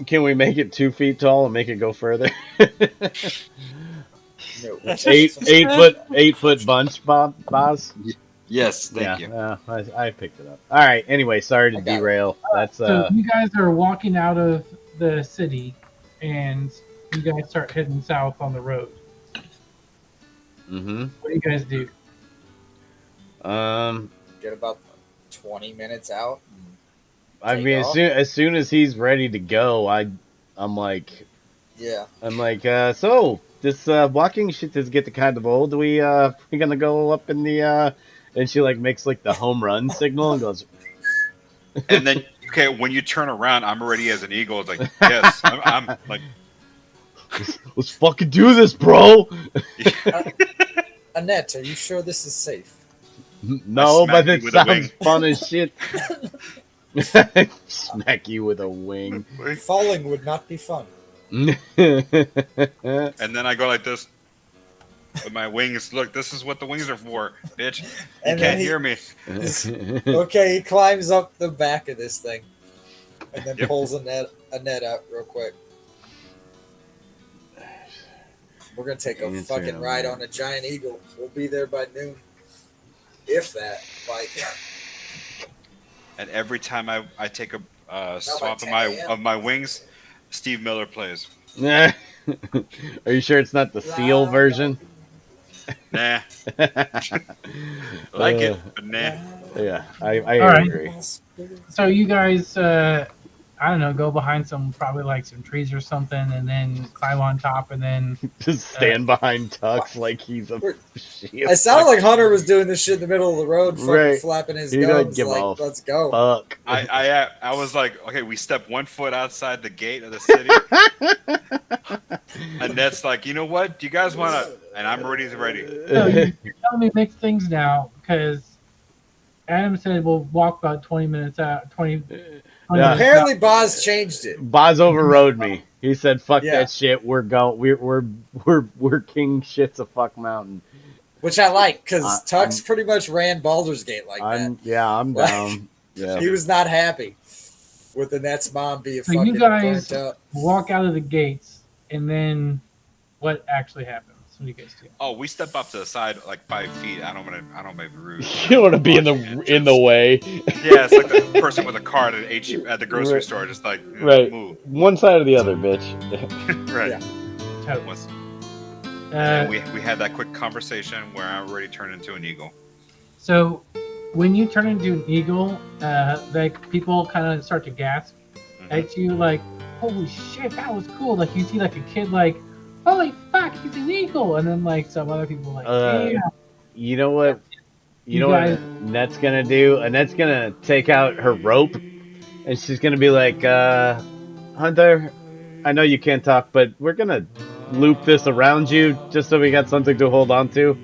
Can we make it 2 feet tall and make it go further? No. 8 foot bunch, Boz? Yes, thank you. I picked it up. All right. Anyway, sorry to derail. That's So you guys are walking out of the city, and you guys start heading south on the road. Mm-hmm. What do you guys do? Get about 20 minutes out. I mean, as soon as he's ready to go, I'm like, so this walking shit is getting kind of old. We gonna go up in the and she like makes like the home run signal and goes. And then when you turn around, I'm already as an eagle. It's like yes, I'm like, let's fucking do this, bro. Annette, are you sure this is safe? No, but it sounds fun as shit. Smack you with a wing. Falling would not be fun. And then I go like this with my wings. Look, this is what the wings are for, bitch. You can't hear me. Okay, he climbs up the back of this thing and then pulls a net out real quick. We're gonna take a fucking ride on a giant eagle. We'll be there by noon, if that. Like. And every time I take a swap of my wings, Steve Miller plays. Are you sure it's not the Seal version? Nah. Like it, but nah. Yeah, I agree. So you guys, I don't know, go behind probably like some trees or something, and then climb on top, and then just stand behind Tux like he's a shield. I sounded like Hunter was doing this shit in the middle of the road, flapping his gums, like, let's go. Fuck. I was like, okay, we step 1 foot outside the gate of the city. And that's like, you know what? Do you guys want to? And I'm ready. So you're telling me mixed things now, because Adam said we'll walk about 20 minutes out. 20 Apparently, Boz changed it. Boz overrode me. He said, "Fuck that shit. We're king shits a fuck mountain." Which I like, because Tux pretty much ran Baldur's Gate like that. Yeah, I'm down. Yeah. He was not happy with the Nets mom being fucking you guys burnt up. Walk out of the gates, and then what actually happens? What do you guys do? Oh, we step up to the side like 5 feet. I don't want to be rude. You don't want to be in the way. Yeah, it's like the person with a card at the grocery store, just like move. One side or the other, bitch. Right. Yeah. Totally. And we had that quick conversation where I already turned into an eagle. So when you turn into an eagle, like people kind of start to gasp at you, like, "Holy shit, that was cool!" Like you see like a kid like, "Holy fuck, he's an eagle!" And then like some other people like, "Yeah." You know what? You know what Annette's gonna do? Annette's gonna take out her rope, and she's gonna be like, "Hunter, I know you can't talk, but we're gonna loop this around you just so we got something to hold on to."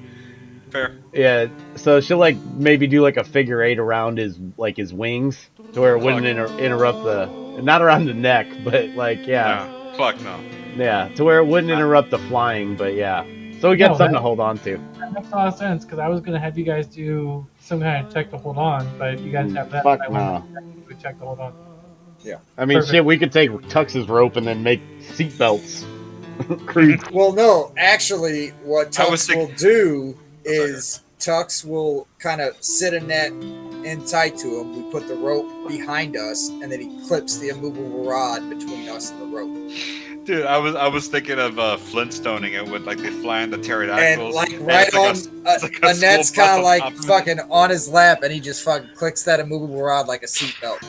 Fair. Yeah. So she'll like maybe do like a figure 8 around his wings to where it wouldn't interrupt not around the neck, but like No. Fuck no. Yeah, to where it wouldn't interrupt the flying, but yeah. So we got something to hold on to. That makes a lot of sense, because I was going to have you guys do some kind of check to hold on, but if you guys have that, Fuck I no. would check to hold on. Yeah. I mean, shit, we could take Tux's rope and then make seatbelts. Well, no, actually, what Tux will do is Tux will kind of sit a net in tight to him. We put the rope behind us, and then he clips the immovable rod between us and the rope. Dude, I was thinking of Flintstoning it with like they fly in the pterodactyls. And like right on, Annette's kind of like fucking on his lap, and he just fucking clicks that immovable rod like a seatbelt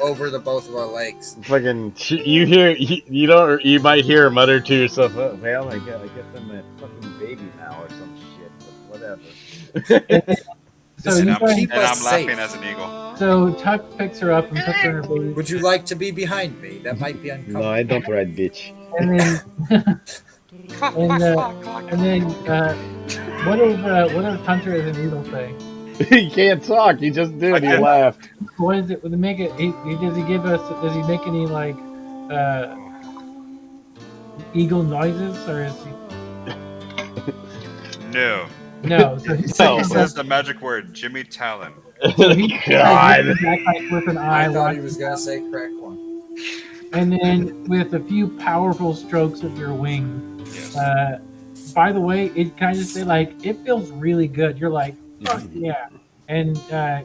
over the both of our legs. Fucking, you might hear her mutter to yourself, "Oh, well, I guess I'm a fucking baby now or some shit," but whatever. So Listen, you I'm guys, keep And us I'm laughing safe. as an eagle. so Tuck picks her up and puts her in her baby, Would you like to be behind me? That might be uncomfortable. No, I don't ride bitch. and then and then what does Hunter as an eagle say? He can't talk. He just did. He can't- laughed. What is it? Would it make it? Does he give us? Does he make any like eagle noises, or is he? No. No. So he No. He says the magic word, Jimmy Talon. So he God. back like with an eye, I thought he was gonna say crack one. and then with a few powerful strokes of your wing. Yes. By the way, it kind of just say like it feels really good. You're like, fuck yeah, and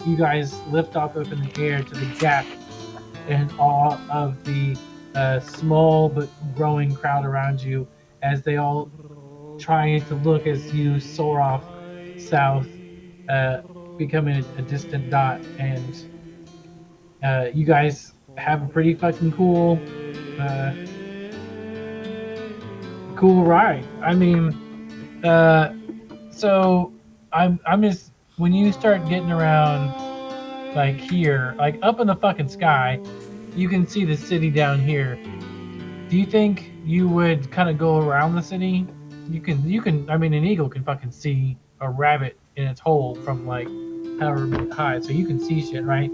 you guys lift off up in the air to the gap and awe of the small but growing crowd around you as they all trying to look as you soar off south, becoming a distant dot, and you guys have a pretty fucking uh, cool ride. I mean, so I'm just when you start getting around like here, like up in the fucking sky, you can see the city down here. Do you think you would kind of go around the city? You can. I mean, an eagle can fucking see a rabbit in its hole from like however high, so you can see shit, right?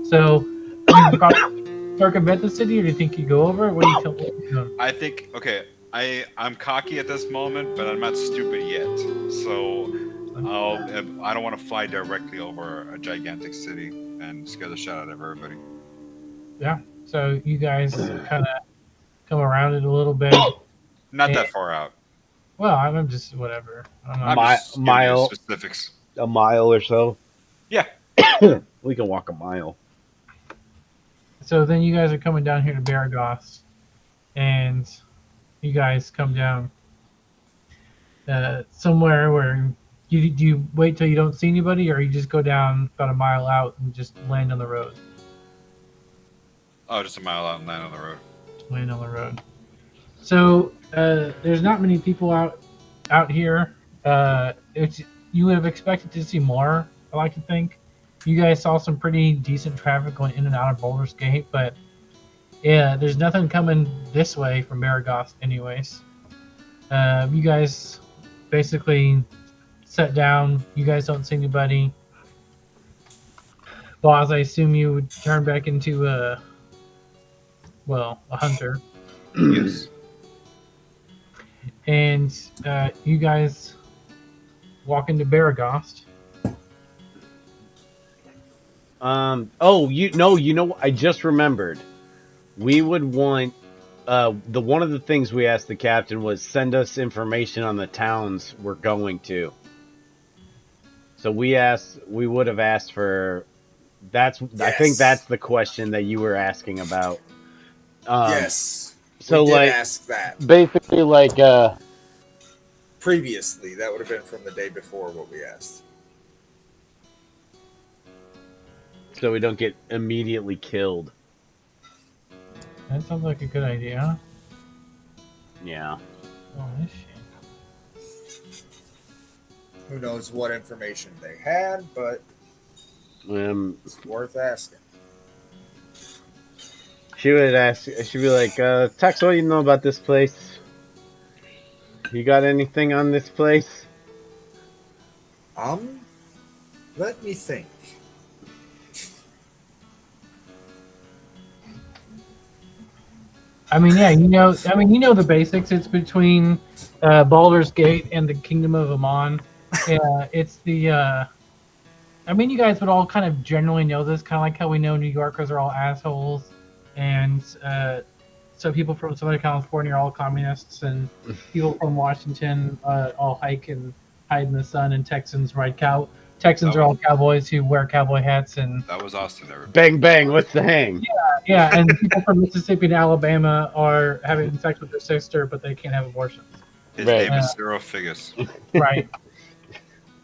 So you probably circumvent the city, or do you think you go over? What do you tell me? I think, okay, I'm cocky at this moment, but I'm not stupid yet. So I don't want to fly directly over a gigantic city and scare the shit out of everybody. Yeah. So you guys kind of come around it a little bit. Not Yeah. that far out. Well, I'm just whatever. I'm not, I'm just giving you mile. specifics. A mile or so. Yeah. We can walk a mile. So then you guys are coming down here to Baragos, and you guys come down somewhere where do you wait till you don't see anybody, or you just go down about a mile out and just land on the road? Oh, just a mile out and land on the road. Land on the road. So there's not many people out here. You would have expected to see more. I like to think. You guys saw some pretty decent traffic going in and out of Baldur's Gate, but yeah, there's nothing coming this way from Baragos anyways. You guys basically sat down. You guys don't see anybody. Boss, I assume you would turn back into a hunter. Yes. And you guys walk into Baragos. Oh, you know, I just remembered. We would want one of the things we asked the captain was send us information on the towns we're going to. So we would have asked for I think Yes. that's the question that you were asking about. Yes. So we did like ask that basically like previously. That would have been from the day before what we asked. so we don't get immediately killed. That sounds like a good idea. Yeah. Oh, this shit. Who knows what information they had, but it's worth asking. She would ask. She'd be like, "Tex, what do you know about this place? You got anything on this place?" Let me think. I mean, yeah, you know the basics. It's between Baldur's Gate and the Kingdom of Amon. Yeah, it's the. I mean, you guys would all kind of generally know this, kind of like how we know New Yorkers are all assholes, and so people from Southern California are all communists, and people from Washington all hike and hide in the sun, and Texans ride cow. Texans are all cowboys who wear cowboy hats, and That was Austin. Everybody. Bang bang. What's the hang? yeah, and people from Mississippi and Alabama are having sex with their sister, but they can't have abortions. His Right. name is Cyril Figgis. Right.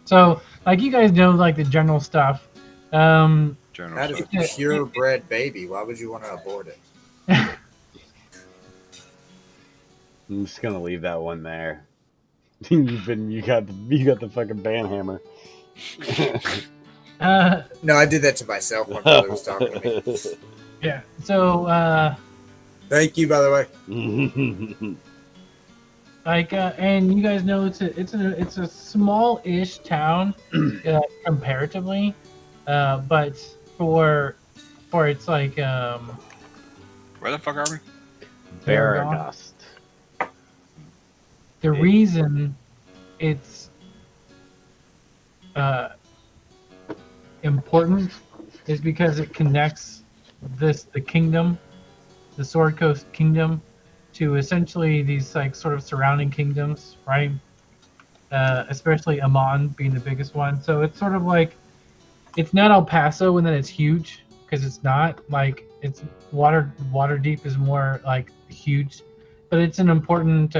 So, like, you guys know, like, the general stuff. General That is stuff. a purebred baby. Why would you want to abort it? I'm just gonna leave that one there. you got the fucking band hammer. No, I did that to myself. My brother was talking to me. Yeah. So, Thank you, by the way. and you guys know it's a small-ish town, comparatively, but for for its like Where the fuck are we? Baragon. Baragast. The reason it's uh important is because it connects the kingdom, the Sword Coast Kingdom, to essentially these like sort of surrounding kingdoms, right? Especially Amon being the biggest one. So it's sort of like it's not El Paso and then it's huge because it's not like it's Waterdeep is more like huge, but it's an important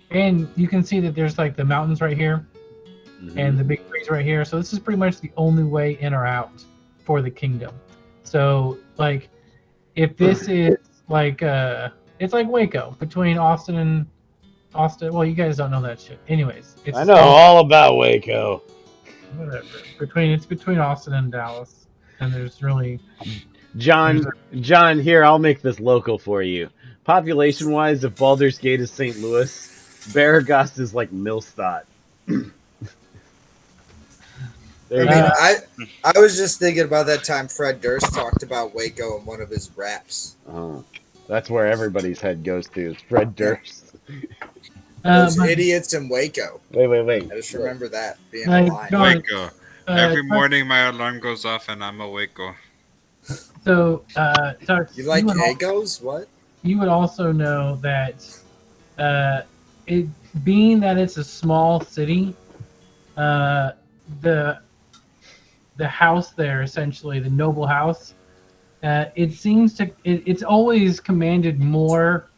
and you can see that there's like the mountains right here and the big trees right here. So this is pretty much the only way in or out for the kingdom. So like if this is like it's like Waco between Austin. Well, you guys don't know that shit. Anyways, I know all about Waco. Whatever. It's between Austin and Dallas, and there's really John, here, I'll make this local for you. Population-wise, if Baldur's Gate is St. Louis, Baragast is like Millstadt. I was just thinking about that time Fred Durst talked about Waco in one of his raps. Oh, that's where everybody's head goes to, is Fred Durst. Those idiots in Waco. Wait. I just remember that being a line. Waco. Every morning my alarm goes off and I'm a Waco. So, you like Egos? What? You would also know that it being that it's a small city, the house there, essentially the noble house, it seems to it's always commanded more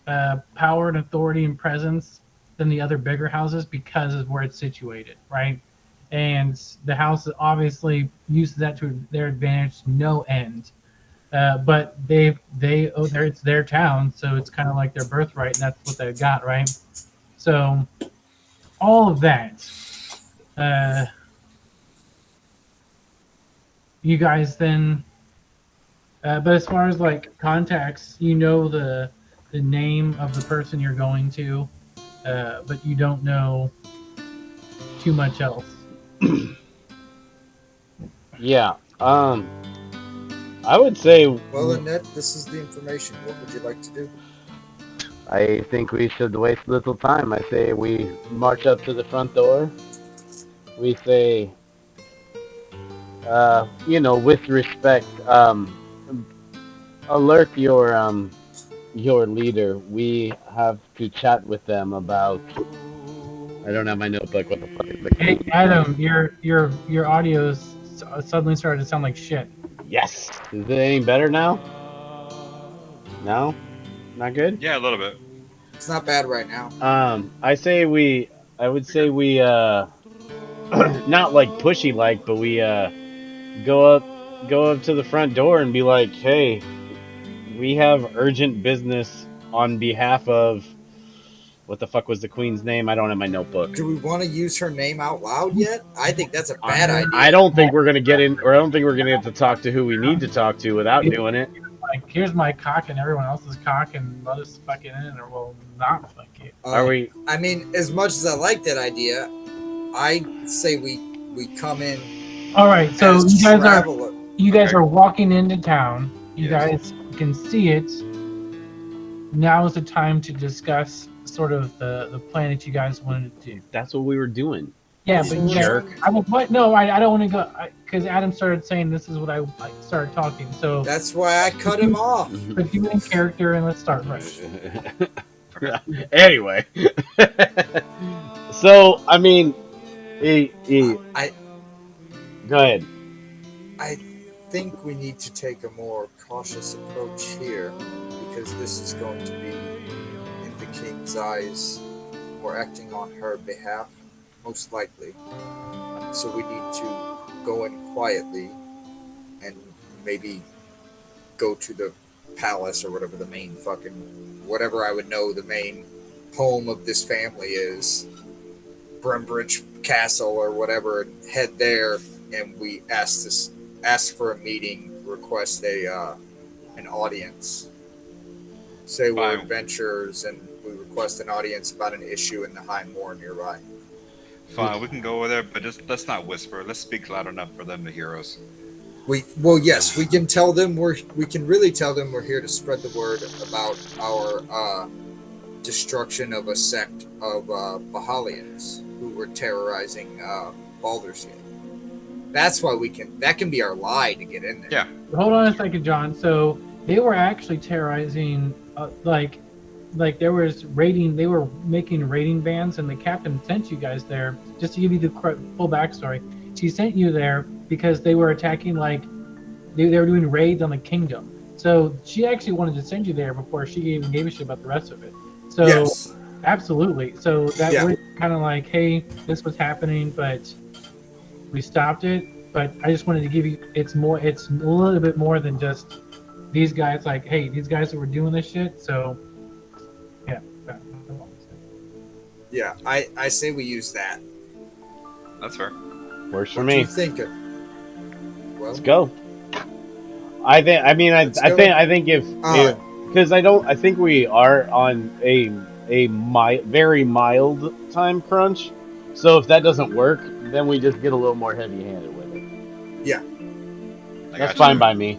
power and authority and presence than the other bigger houses because of where it's situated, right? And the house obviously uses that to their advantage, no end. But it's their town, so it's kind of like their birthright, and that's what they've got, right? So all of that, you guys then. But as far as like contacts, you know the name of the person you're going to, but you don't know too much else. Yeah. I would say. Well, Annette, this is the information. What would you like to do? I think we should waste little time. I say we march up to the front door. We say, with respect, alert your leader. We have to chat with them about. I don't have my notebook. What the fuck is the Hey, Adam, your audio's suddenly started to sound like shit. Yes. Is it any better now? No? Not good? Yeah, a little bit. It's not bad right now. I would say we not like pushy like, but we go up to the front door and be like, hey, we have urgent business on behalf of what the fuck was the queen's name? I don't have my notebook. Do we want to use her name out loud yet? I think that's a bad idea. I don't think we're gonna get in, or I don't think we're gonna get to talk to who we need to talk to without doing it. Like, here's my cock and everyone else's cock, and let us fuck it in, or we'll not fuck it. Are we? I mean, as much as I like that idea, I say we come in. All right, so you guys are walking into town. You guys can see it. Now is the time to discuss sort of the plan that you guys wanted to do. That's what we were doing. Yeah, but you jerk. I don't want to go because Adam started saying this is what I started talking. So that's why I cut him off. But you in character and let's start right. Anyway, so I mean, go ahead. I think we need to take a more cautious approach here because this is going to be in the king's eyes. We're acting on her behalf, most likely. So we need to go in quietly and maybe go to the palace or whatever the main whatever I would know the main home of this family is, Brembridge Castle or whatever, and head there and we ask for a meeting, request an audience. Say we're Fine. adventurers and we request an audience about an issue in the High Moor nearby. Fine, we can go over there, but just let's not whisper. Let's speak loud enough for them to hear us. Yes, we can tell them we can really tell them we're here to spread the word about our destruction of a sect of Bahalians who were terrorizing Baldur's Gate. That's why that can be our lie to get in there. Yeah. Hold on a second, John. So they were actually terrorizing, like there was raiding. They were making raiding bans, and the captain sent you guys there just to give you the full backstory. She sent you there because they were attacking, like they were doing raids on the kingdom. So she actually wanted to send you there before she even gave a shit about the rest of it. So Yes. absolutely. So that Yeah. was kind of like, hey, this was happening, but we stopped it. But I just wanted to give you, it's a little bit more than just these guys. Like, hey, these guys that were doing this shit. So yeah. Yeah, I say we use that. That's fair. Works for What do me. you think? Well, Let's go. I think. I mean, Let's go. I think if because I think we are on a very mild time crunch. So if that doesn't work, then we just get a little more heavy-handed with it. yeah. That's fine by me.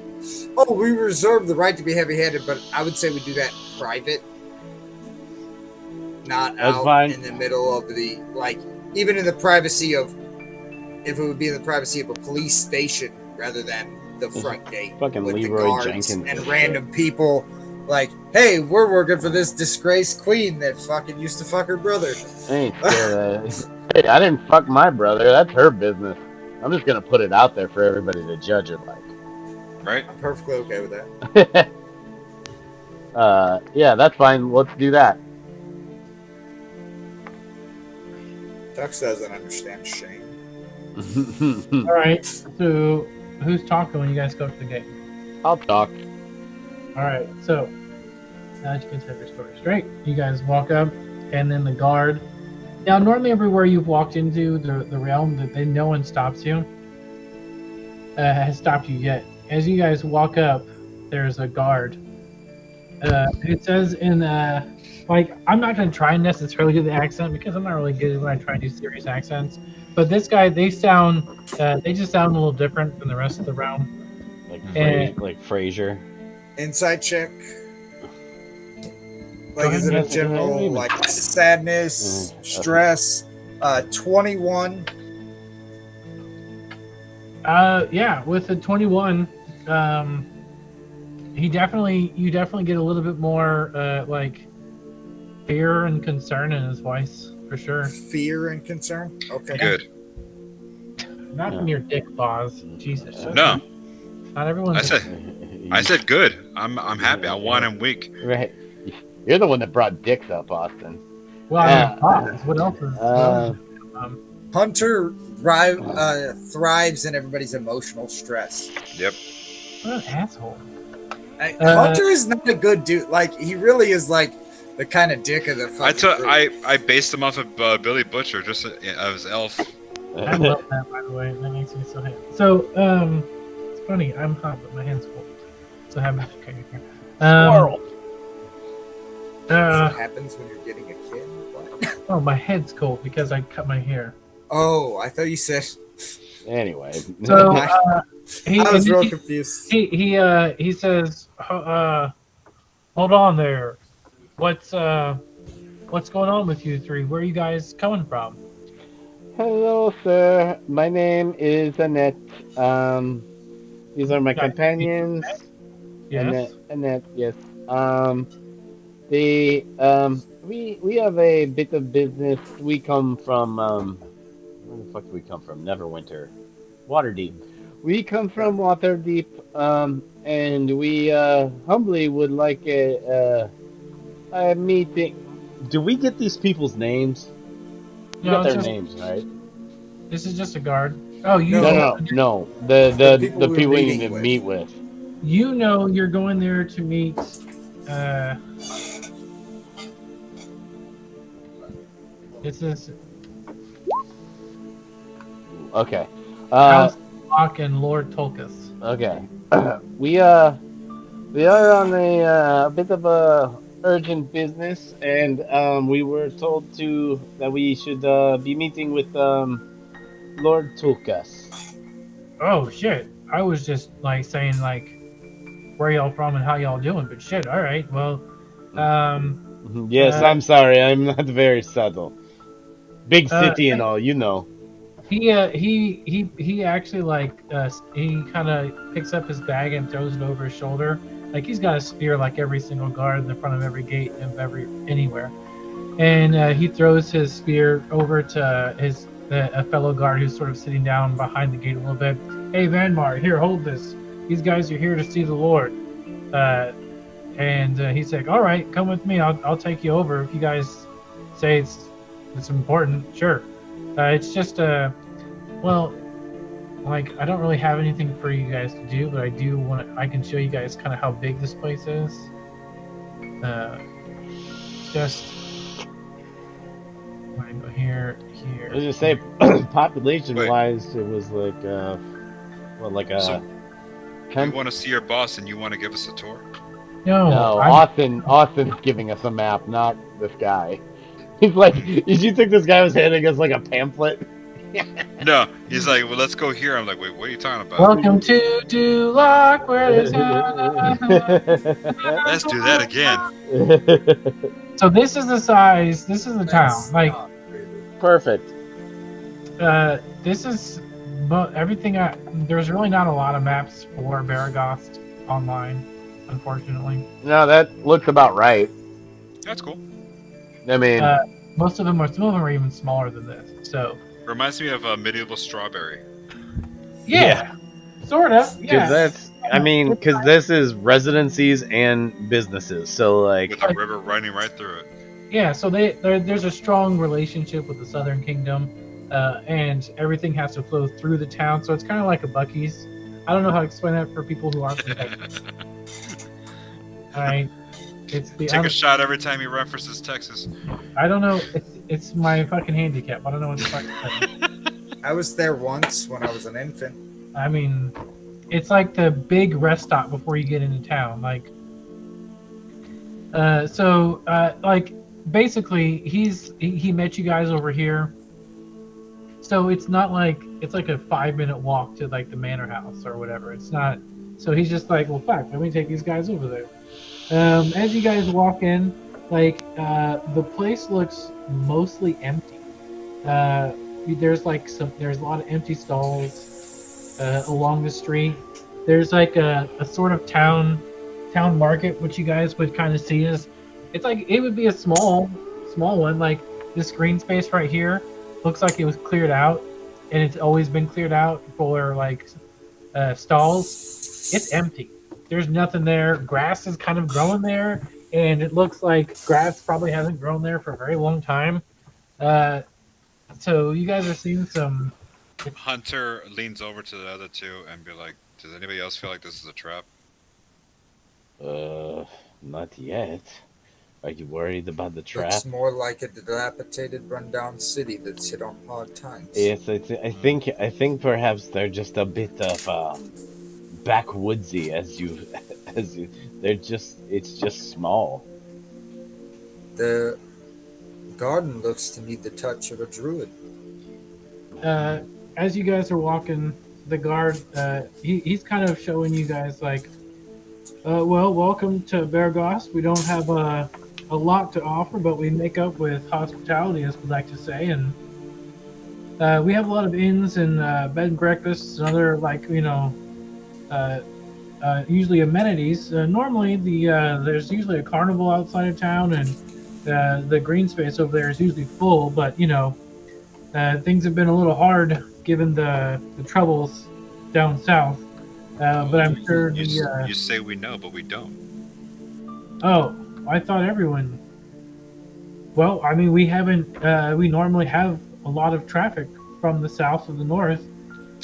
Oh, we reserve the right to be heavy-handed, but I would say we do that in private, not That's out fine. in the middle of the even in the privacy of, if it would be in the privacy of a police station rather than the front gate Fucking with Leroy the guards Jenkins and and random people. Like, hey, we're working for this disgraced queen that fucking used to fuck her brother. I ain't scared of that. Hey, I didn't fuck my brother. That's her business. I'm just gonna put it out there for everybody to judge it like. Right? I'm perfectly okay with that. Yeah, that's fine. Let's do that. Tux doesn't understand shame. All right. So who's talking when you guys go to the gate? I'll talk. All right. So now that you can tell your story straight, you guys walk up, and then the guard. Now, normally everywhere you've walked into the realm, that no one stops you. Has stopped you yet. As you guys walk up, there's a guard. It says in I'm not gonna try and necessarily do the accent because I'm not really good when I try and do serious accents. But this guy, they just sound a little different than the rest of the realm. Like Frasier. Insight check. Go Is it a ahead. general sadness, stress? 21. Yeah, with the 21, you definitely get a little bit more fear and concern in his voice for sure. Fear and concern. Okay. Good. Not from your dick claws, Jesus. No. Not everyone's. I said good. I'm happy. I won him weak. Right. You're the one that brought dicks up, Austin. Well, what else is? Hunter thrives in everybody's emotional stress. Yep. What an asshole. Hunter is not a good dude. He really is the kind of dick of the fucking group. I based him off of Billy Butcher, just as Elf. I love that, by the way. That makes me so happy. So, it's funny. I'm hot, but my hand's cold. So have okay here. Squirrel. What happens when you're getting a kid? What? Oh, my head's cold because I cut my hair. Oh, I thought you said. Anyway. So I was real confused. He says, "Hold on there. What's going on with you three? Where are you guys coming from?" Hello, sir. My name is Annette. These are my companions. Yes. Annette, yes. We have a bit of business. We come from where the fuck do we come from? Neverwinter, Waterdeep. We come from Waterdeep, and we humbly would like a meeting. Do we get these people's names? You got their names, right? This is just a guard. Oh, you No. The people we need to meet with. You know, you're going there to meet. This is okay. Locke and Lord Tolkus. Okay. we are on a bit of a urgent business, and we were told that we should be meeting with Lord Tulkas. Oh shit! I was just like saying like where y'all from and how y'all doing, but shit. All right, well, um, Yes, uh, I'm sorry, I'm not very subtle. Big city and hey, all, you know. he actually like he kind of picks up his bag and throws it over his shoulder. Like he's got a spear like every single guard in the front of every gate of every anywhere, and he throws his spear over to his a fellow guard who's sort of sitting down behind the gate a little bit. Hey, Vanmar, here, hold this. These guys are here to see the Lord. Uh, and he's like, "All right, come with me. I'll take you over if you guys say it's important. Sure. It's just well, like I don't really have anything for you guys to do, but I do want to. I can show you guys kind of how big this place is. Just I go here, here. I was just say, population Wait. wise, it was like like So a we 10. want to see your boss, and you want to give us a tour? No, No, I'm Austin's giving us a map, not this guy. He's like, did you think this guy was handing us like a pamphlet? No, he's like, well, let's go here. I'm like, wait, what are you talking about? welcome to Duloc, where there's Let's do that again. So this is the size. This is the town. That's Like not really. Perfect. this is everything. There's really not a lot of maps for Baragost online, unfortunately. No, that looks about right. That's cool. I mean, Most of them are. Some of them are even smaller than this. So Reminds me of a medieval strawberry. yeah, sort of. because Yeah. that's, I mean, because this is residencies and businesses, so like, With a river running right through it. Yeah, so there's a strong relationship with the Southern Kingdom, and everything has to flow through the town. So it's kind of like a Bucky's. I don't know how to explain that for people who aren't from Texas. All right, it's the Take a shot every time he references Texas. I don't know. It's my fucking handicap. I don't know what to fucking say. I was there once when I was an infant. I mean, it's like the big rest stop before you get into town. Like, like basically, he met you guys over here. So it's not like it's like a 5-minute walk to like the manor house or whatever. It's not. So he's just like, well, fuck, let me take these guys over there. As you guys walk in, like the place looks mostly empty. There's a lot of empty stalls along the street. There's like a sort of town market, which you guys would kind of see as it's like it would be a small one. Like this green space right here looks like it was cleared out, and it's always been cleared out for like stalls. It's empty. There's nothing there. Grass is kind of growing there, and it looks like grass probably hasn't grown there for a very long time. So you guys are seeing some. Hunter leans over to the other two and be like, does anybody else feel like this is a trap? not yet. Are you worried about the trap? Looks more like a dilapidated, rundown city that's hit on hard times. Yes, I think perhaps they're just a bit of backwoodsy as you it's just small. The garden looks to need the touch of a druid. As you guys are walking, the guard he's kind of showing you guys like, well, welcome to Baragost. We don't have a lot to offer, but we make up with hospitality, as we like to say, and we have a lot of inns and bed and breakfasts and other usually amenities. Normally, there's usually a carnival outside of town, and the green space over there is usually full. But things have been a little hard given the troubles down south. But I'm sure you say we know, but we don't. Oh, I thought everyone. Well, I mean, we haven't. We normally have a lot of traffic from the south to the north.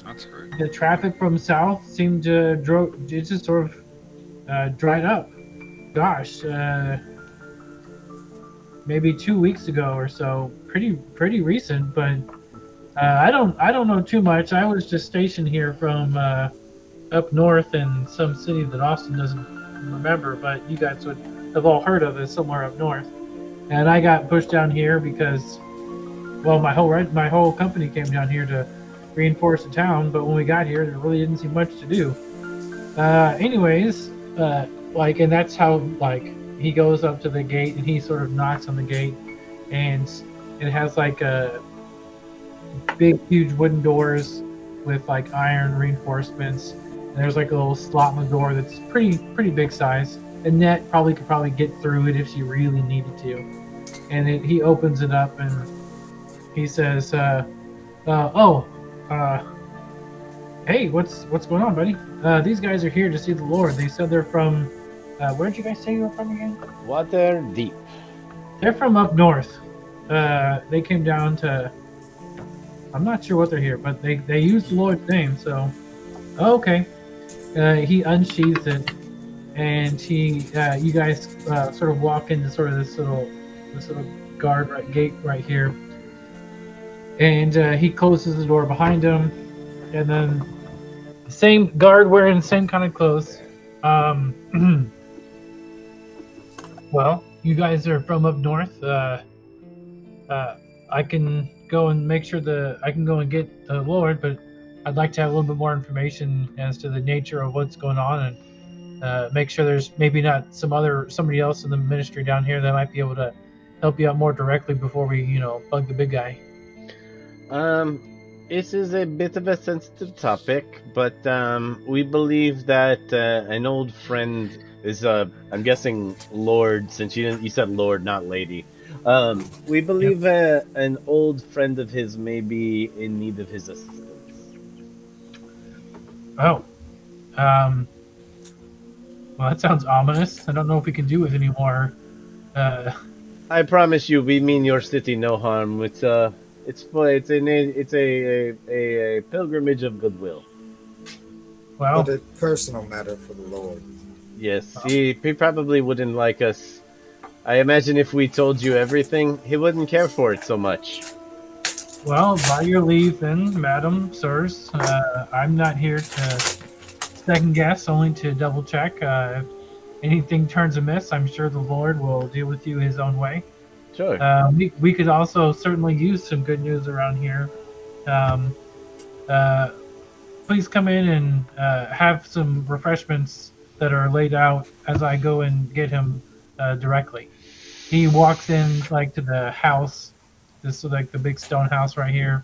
That's great. The traffic from south seemed to it just sort of dried up. Gosh, maybe 2 weeks ago or so. Pretty recent, but I don't know too much. I was just stationed here from up north in some city that Austin doesn't remember, but you guys would have all heard of it somewhere up north. And I got pushed down here because, well, my whole company came down here to reinforce the town. But when we got here, there really didn't seem much to do. Anyways, like, and that's how like he goes up to the gate and he sort of knocks on the gate, and it has like a big, huge wooden doors with like iron reinforcements. And there's like a little slot in the door that's pretty big size. And Net could probably get through it if she really needed to. And he opens it up and he says, "Oh, uh, hey, what's going on, buddy? These guys are here to see the Lord. They said they're from. Where'd you guys say you were from again? Water deep. They're from up north. They came down to. I'm not sure what they're here, but they used the Lord's name. So, okay." He unsheathes it, and you guys sort of walk into sort of this little gate right here, and he closes the door behind him, and then same guard wearing the same kind of clothes. Well, you guys are from up north. I can go and make sure I can go and get the Lord, but I'd like to have a little bit more information as to the nature of what's going on, and make sure there's maybe not somebody else in the ministry down here that might be able to help you out more directly before we, bug the big guy. This is a bit of a sensitive topic, but we believe that an old friend is I'm guessing Lord, since you said Lord, not lady. We believe an old friend of his may be in need of his assistance. Oh, well, that sounds ominous. I don't know if we can do with any more. I promise you, we mean your city no harm. It's a pilgrimage of goodwill. Well, But a personal matter for the Lord. Yes, he probably wouldn't like us. I imagine if we told you everything, he wouldn't care for it so much. well, by your leave, then, madam, sirs. I'm not here to second guess, only to double check. If anything turns amiss, I'm sure the Lord will deal with you His own way. Sure. We could also certainly use some good news around here. Um, Please come in and have some refreshments that are laid out as I go and get him directly. He walks in like to the house, this is like the big stone house right here,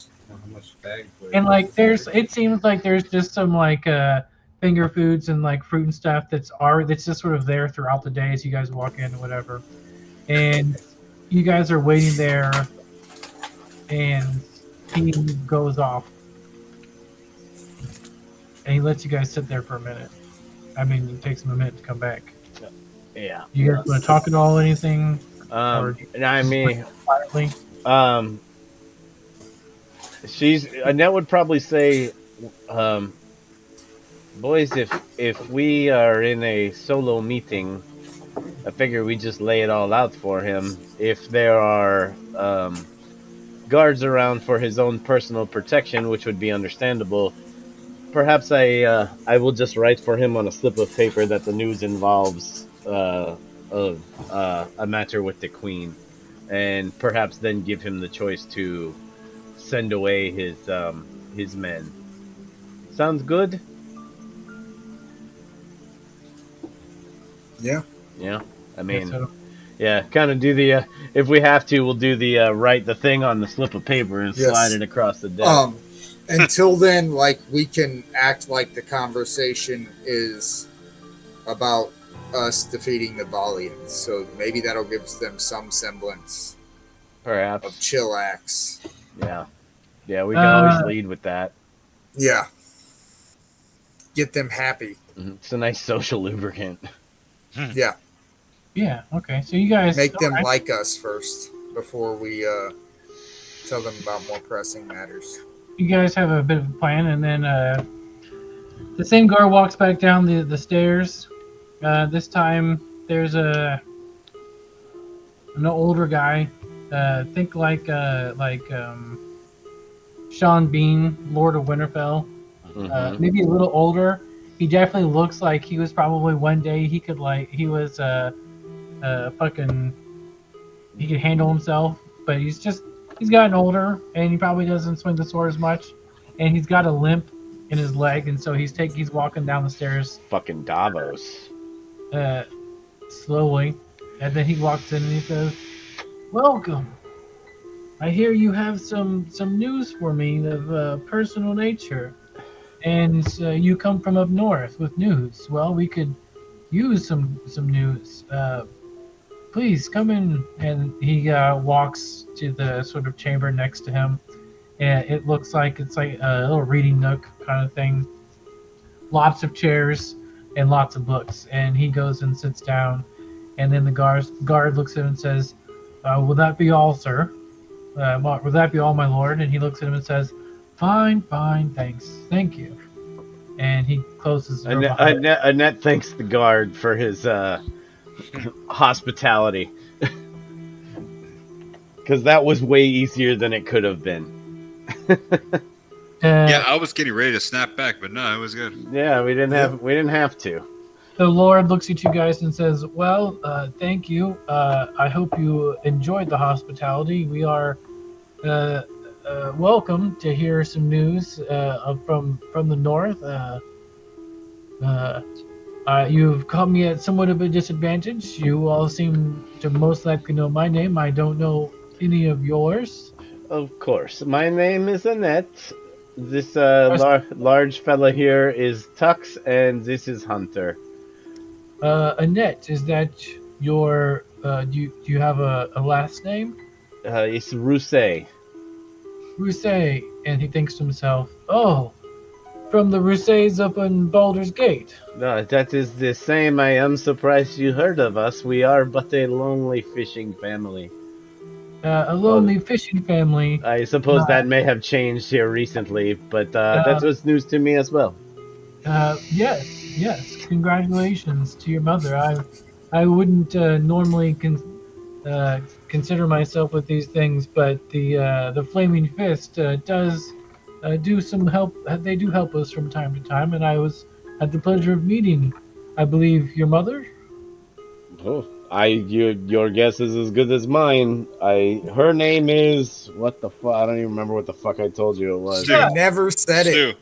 and like it seems like there's just some like finger foods and like fruit and stuff that's just sort of there throughout the day as you guys walk in or whatever, and you guys are waiting there, and he goes off. And he lets you guys sit there for a minute. I mean, it takes him a minute to come back. Yeah. You guys want to talk at all? Anything? I mean, Quietly. Annette would probably say, boys, if we are in a solo meeting, I figure we just lay it all out for him. If there are guards around for his own personal protection, which would be understandable, perhaps I will just write for him on a slip of paper that the news involves a matter with the Queen, and perhaps then give him the choice to send away his men. Sounds good? Yeah. Yeah. I mean, So, yeah, kind of do the if we have to, we'll do the write the thing on the slip of paper and Yes. slide it across the desk. Until then, like, we can act like the conversation is about us defeating the Valiants. So maybe that'll give them some semblance Perhaps. of chillax. Yeah. Yeah, we can always lead with that. Yeah. Get them happy. It's a nice social lubricant. Yeah. yeah. Okay. So you guys Make them okay. like us first before we tell them about more pressing matters. You guys have a bit of a plan, and then the same guard walks back down the stairs. This time there's an older guy. Think like Sean Bean, Lord of Winterfell. Mhm. Maybe a little older. He definitely looks like he was probably one day he could like he was fucking he could handle himself, but he's gotten older and he probably doesn't swing the sword as much, and he's got a limp in his leg, and so he's walking down the stairs Fucking Davos. uh, slowly, and then he walks in and he says, "Welcome. I hear you have some news for me of personal nature, and you come from up north with news. Well, we could use some news. Please come in." And he walks to the sort of chamber next to him, and it looks like it's like a little reading nook kind of thing. Lots of chairs and lots of books. And he goes and sits down, and then the guard looks at him and says, "Will that be all, sir? Will that be all, my lord?" And he looks at him and says, "Fine, fine, thanks, thank you." And he closes the door behind him. Annette thanks the guard for his hospitality, because that was way easier than it could have been. Yeah, I was getting ready to snap back, but no, it was good. Yeah, we didn't have to. The Lord looks at you guys and says, "Well, thank you. I hope you enjoyed the hospitality. We are welcome to hear some news from the north. You've caught me at somewhat of a disadvantage. You all seem to most likely know my name. I don't know any of yours." Of course, my name is Annette. This large fella here is Tux, and this is Hunter. Annette, is that your? Do you have a last name? It's Rousset. Rousset, and he thinks to himself, "Oh, from the Roussets up in Baldur's Gate." No, that is the same. I am surprised you heard of us. We are but a lonely fishing family. A lonely fishing family. I suppose that may have changed here recently, but that was news to me as well. Yes. Congratulations to your mother. I wouldn't normally consider myself with these things, but the Flaming Fist does do some help. They do help us from time to time, and I was had the pleasure of meeting, I believe, your mother. Oh, your guess is as good as mine. Her name is what the fuck? I don't even remember what the fuck I told you it was. Stu. You never said Stu. it.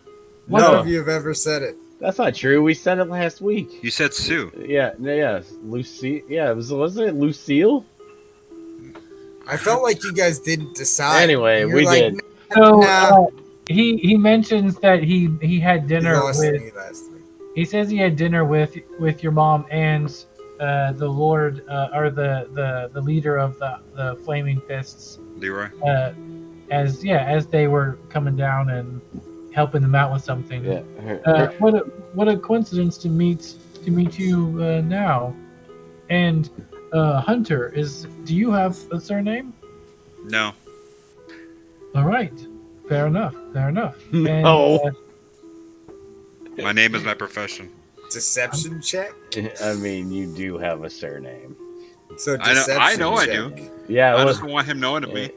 None of you have ever said it. That's not true. We said it last week. You said Sue. Yeah, Lucy. Yeah, wasn't it Lucille? I felt like you guys didn't decide. Anyway, You're we like, did. So Nah. he mentions that he had You dinner lost with. me last week. He says he had dinner with your mom and the Lord or the leader of the Flaming Fists. Leroy. As they were coming down and helping them out with something. Yeah. What a coincidence to meet you now. And Hunter, do you have a surname? No. All right, fair enough. And, No. My name is my profession. Deception check? I mean, you do have a surname. So I know I check. do. Yeah, I just don't want him knowing of me.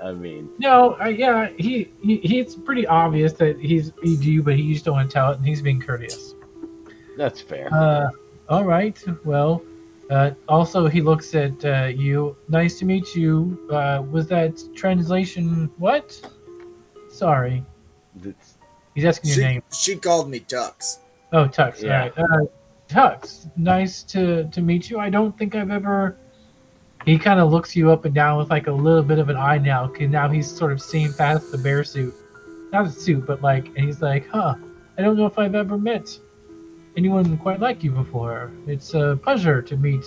I mean, no, yeah, it's pretty obvious that he's you, but he just don't want to tell it, and he's being courteous. that's fair. All right. Well, also he looks at you. Nice to meet you. Was that translation what? Sorry. It's- He's asking your name. She called me Tux. Oh, Tux. Yeah. All right. Tux. Nice to meet you. I don't think I've ever. He kind of looks you up and down with like a little bit of an eye now, because now he's sort of seeing past the bear suit, not a suit, but like, and he's like, "Huh. I don't know if I've ever met anyone quite like you before. It's a pleasure to meet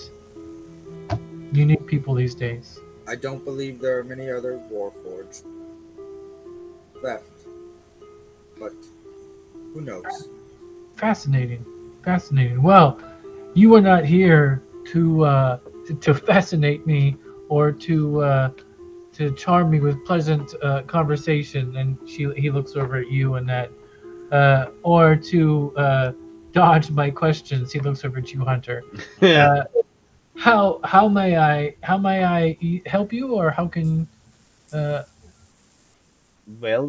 unique people these days." I don't believe there are many other Warforged left. But who knows? Fascinating. Well, you are not here to fascinate me or to charm me with pleasant conversation. And he looks over at you and that, or to dodge my questions. He looks over at you, Hunter. How may I help you, or how can Well,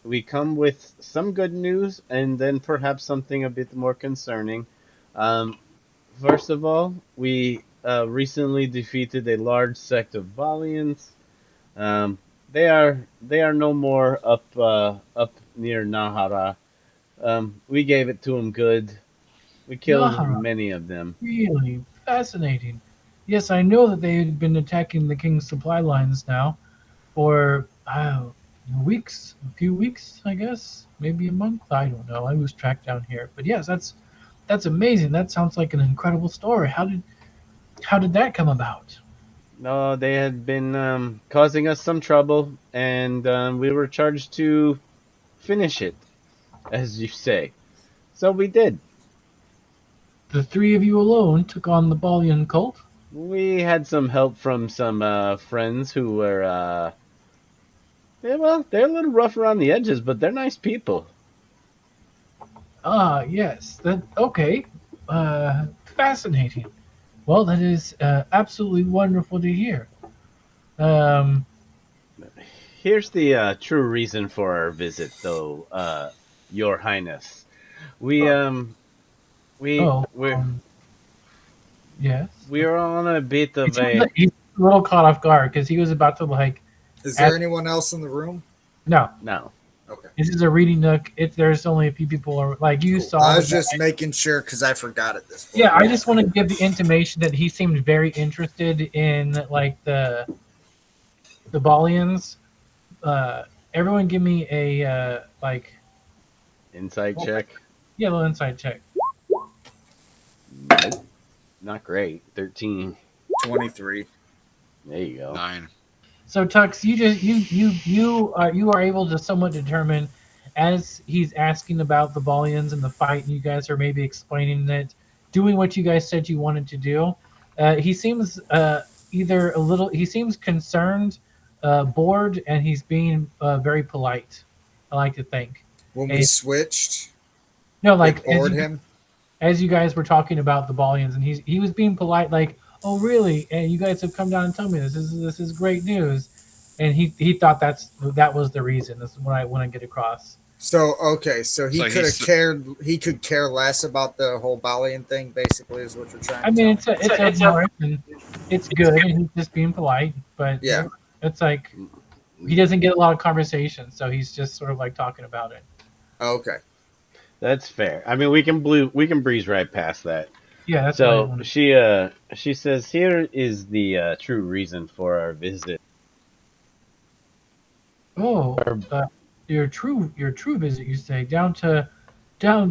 we come with some good news and then perhaps something a bit more concerning. Um, First of all, we recently defeated a large sect of Valians. Um, they are no more up near Nahara. We gave it to them good. We killed Nahara, many of them. really fascinating. Yes, I know that they've been attacking the king's supply lines now for weeks, a few weeks, I guess, maybe a month. I don't know. I was tracked down here, but yes, that's amazing. That sounds like an incredible story. How did that come about? No, they had been causing us some trouble, and we were charged to finish it, as you say. So we did. The three of you alone took on the Balian cult? We had some help from some friends who were, yeah, well, they're a little rough around the edges, but they're nice people. Ah, yes. That okay. Fascinating. Well, that is absolutely wonderful to hear. Um, Here's the true reason for our visit, though, Your Highness. We oh, um we oh, we're yes. we're on a bit of a He's a little caught off guard because he was about to like Is ask. there anyone else in the room? No, no. Okay, this is a reading nook. There's only a few people. Like you cool. saw I the was guy. just making sure because I forgot at this point. Yeah, I just want to give the intimation that he seemed very interested in like the Balians. Everyone, give me a like Inside check. yeah, a little inside check. Nope, not great. 13. 23. There you go. 9. So Tux, you are able to somewhat determine as he's asking about the Valians and the fight, and you guys are maybe explaining it, doing what you guys said you wanted to do. He seems either a little. He seems concerned, bored, and he's being very polite. I like to think. When we And switched, no, it like bored him. as you guys were talking about the Valians, and he was being polite, like, "Oh, really? And you guys have come down and told me this is great news." And he thought that was the reason. This is what I want to get across. So okay, so he So could have he's cared. He could care less about the whole Balian thing. Basically, is what you're trying I to mean, tell me. it's a mark and it's good, and he's just being polite. But Yeah. it's like he doesn't get a lot of conversation, so he's just sort of like talking about it. Okay. That's fair. I mean, we can breeze right past that. Yeah, that's what I So wanted. she says here is the true reason for our visit. Oh, Our, your true visit, you say, down to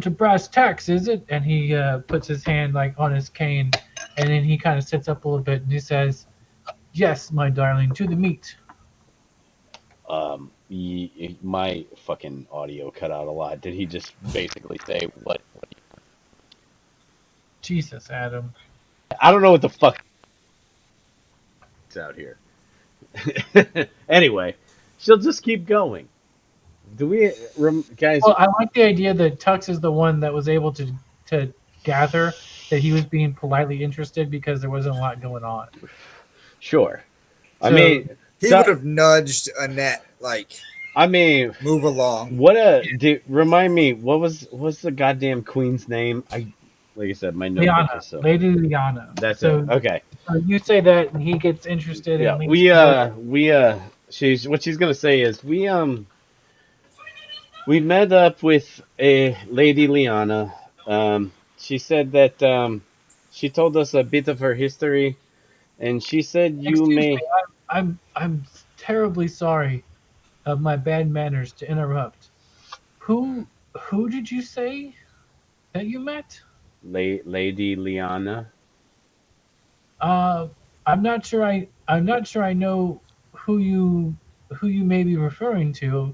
brass tacks, is it? And he puts his hand like on his cane, and then he kind of sits up a little bit and he says, "Yes, my darling, to the meat." my fucking audio cut out a lot. Did he just basically say what? Jesus, Adam. I don't know what the fuck is out here. Anyway, she'll just keep going. Do we, guys? Well, I like the idea that Tux is the one that was able to gather that he was being politely interested because there wasn't a lot going on. Sure. I So mean, He would have nudged Annette like I mean, move along. what a remind me. What's the goddamn queen's name? Like I said, my notebook Liana, is so. Lady Liana. That's it. So Okay. you say that, and he gets interested Yeah. and leans forward. She's what she's gonna say is we met up with a lady Liana. She said that she told us a bit of her history, and she said you Excuse me, may. I'm terribly sorry of my bad manners to interrupt. Who did you say that you met? Lady Liana. Uh, I'm not sure I know who you may be referring to.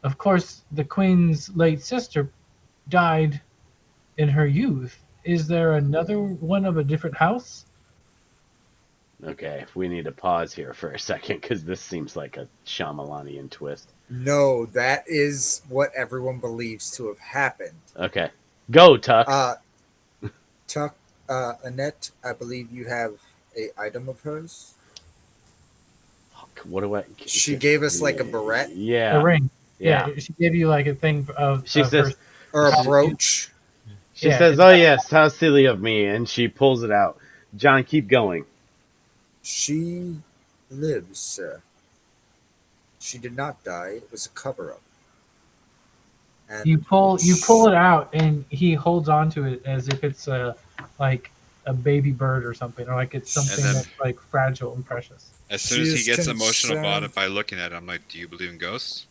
Of course, the Queen's late sister died in her youth. Is there another one of a different house? Okay, we need to pause here for a second because this seems like a Shyamalanian twist. No, that is what everyone believes to have happened. Okay, go Tux. Tuck, Annette, I believe you have a item of hers. Oh, what do I? She gave us like a barrette A Yeah, ring. yeah. Yeah, she gave you like a thing She of her. says, or a she, brooch. she Yeah, says, it's "Oh yes, how silly of me," and she pulls it out. John, keep going. She lives, sir. She did not die. It was a cover-up. And you pull it out, and he holds on to it as if it's like a baby bird or something, or like it's And something then that's like fragile and precious. as soon she as he is gets emotional about concerned. it by looking at it, I'm like, "Do you believe in ghosts?"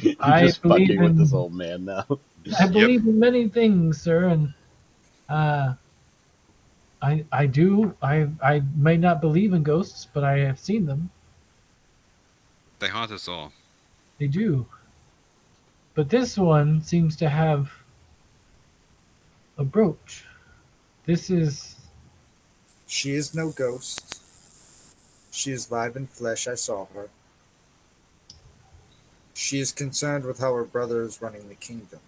You're I just believe fucking with this in old man now. I Yep. believe in many things, sir, and uh, I do. I may not believe in ghosts, but I have seen them. They haunt us all. They do. But this one seems to have a brooch. This is She is no ghost. She is live in flesh. I saw her. She is concerned with how her brother is running the kingdom.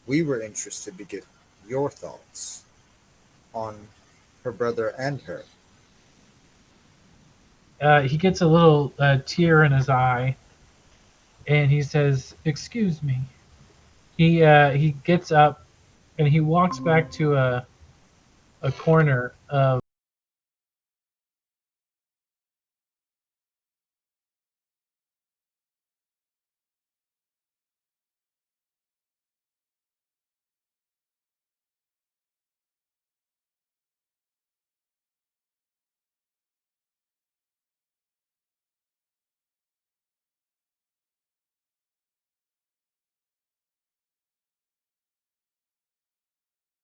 We were interested to get your thoughts on her brother and her. he gets a little tear in his eye, and he says, "Excuse me." He gets up and he walks back to a corner of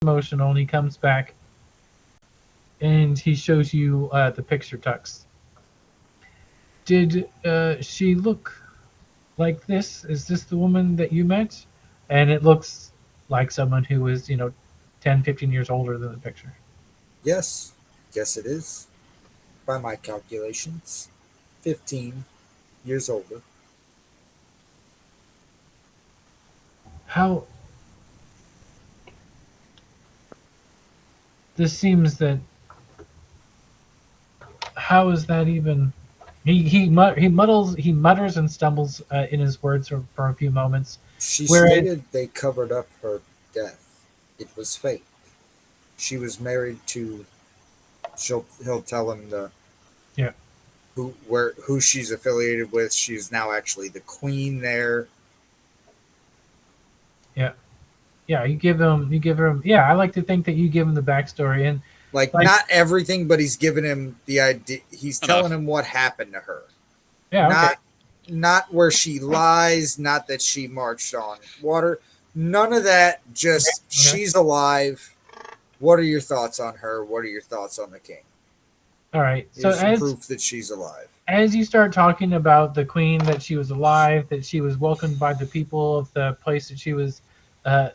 emotional, and he comes back and he shows you the picture tux. Did she look like this? Is this the woman that you met? And it looks like someone who was, 10, 15 years older than the picture. Yes, yes, it is. By my calculations, 15 years older. How this seems that how is that even he mutters and stumbles in his words for a few moments, She whereas stated they covered up her death. It was fake. She was married to. He'll tell him the yeah. who she's affiliated with. She's now actually the queen there. Yeah, yeah. You give him. Yeah, I like to think that you give him the backstory and Like like not everything, but he's giving him the idea. He's telling Enough. him what happened to her. yeah, okay, Not where she lies. Not that she marched on water. None of that. Just okay. she's alive. What are your thoughts on her? What are your thoughts on the king? All right. So Here's some proof that she's alive. as you start talking about the queen, that she was alive, that she was welcomed by the people of the place that she was uh,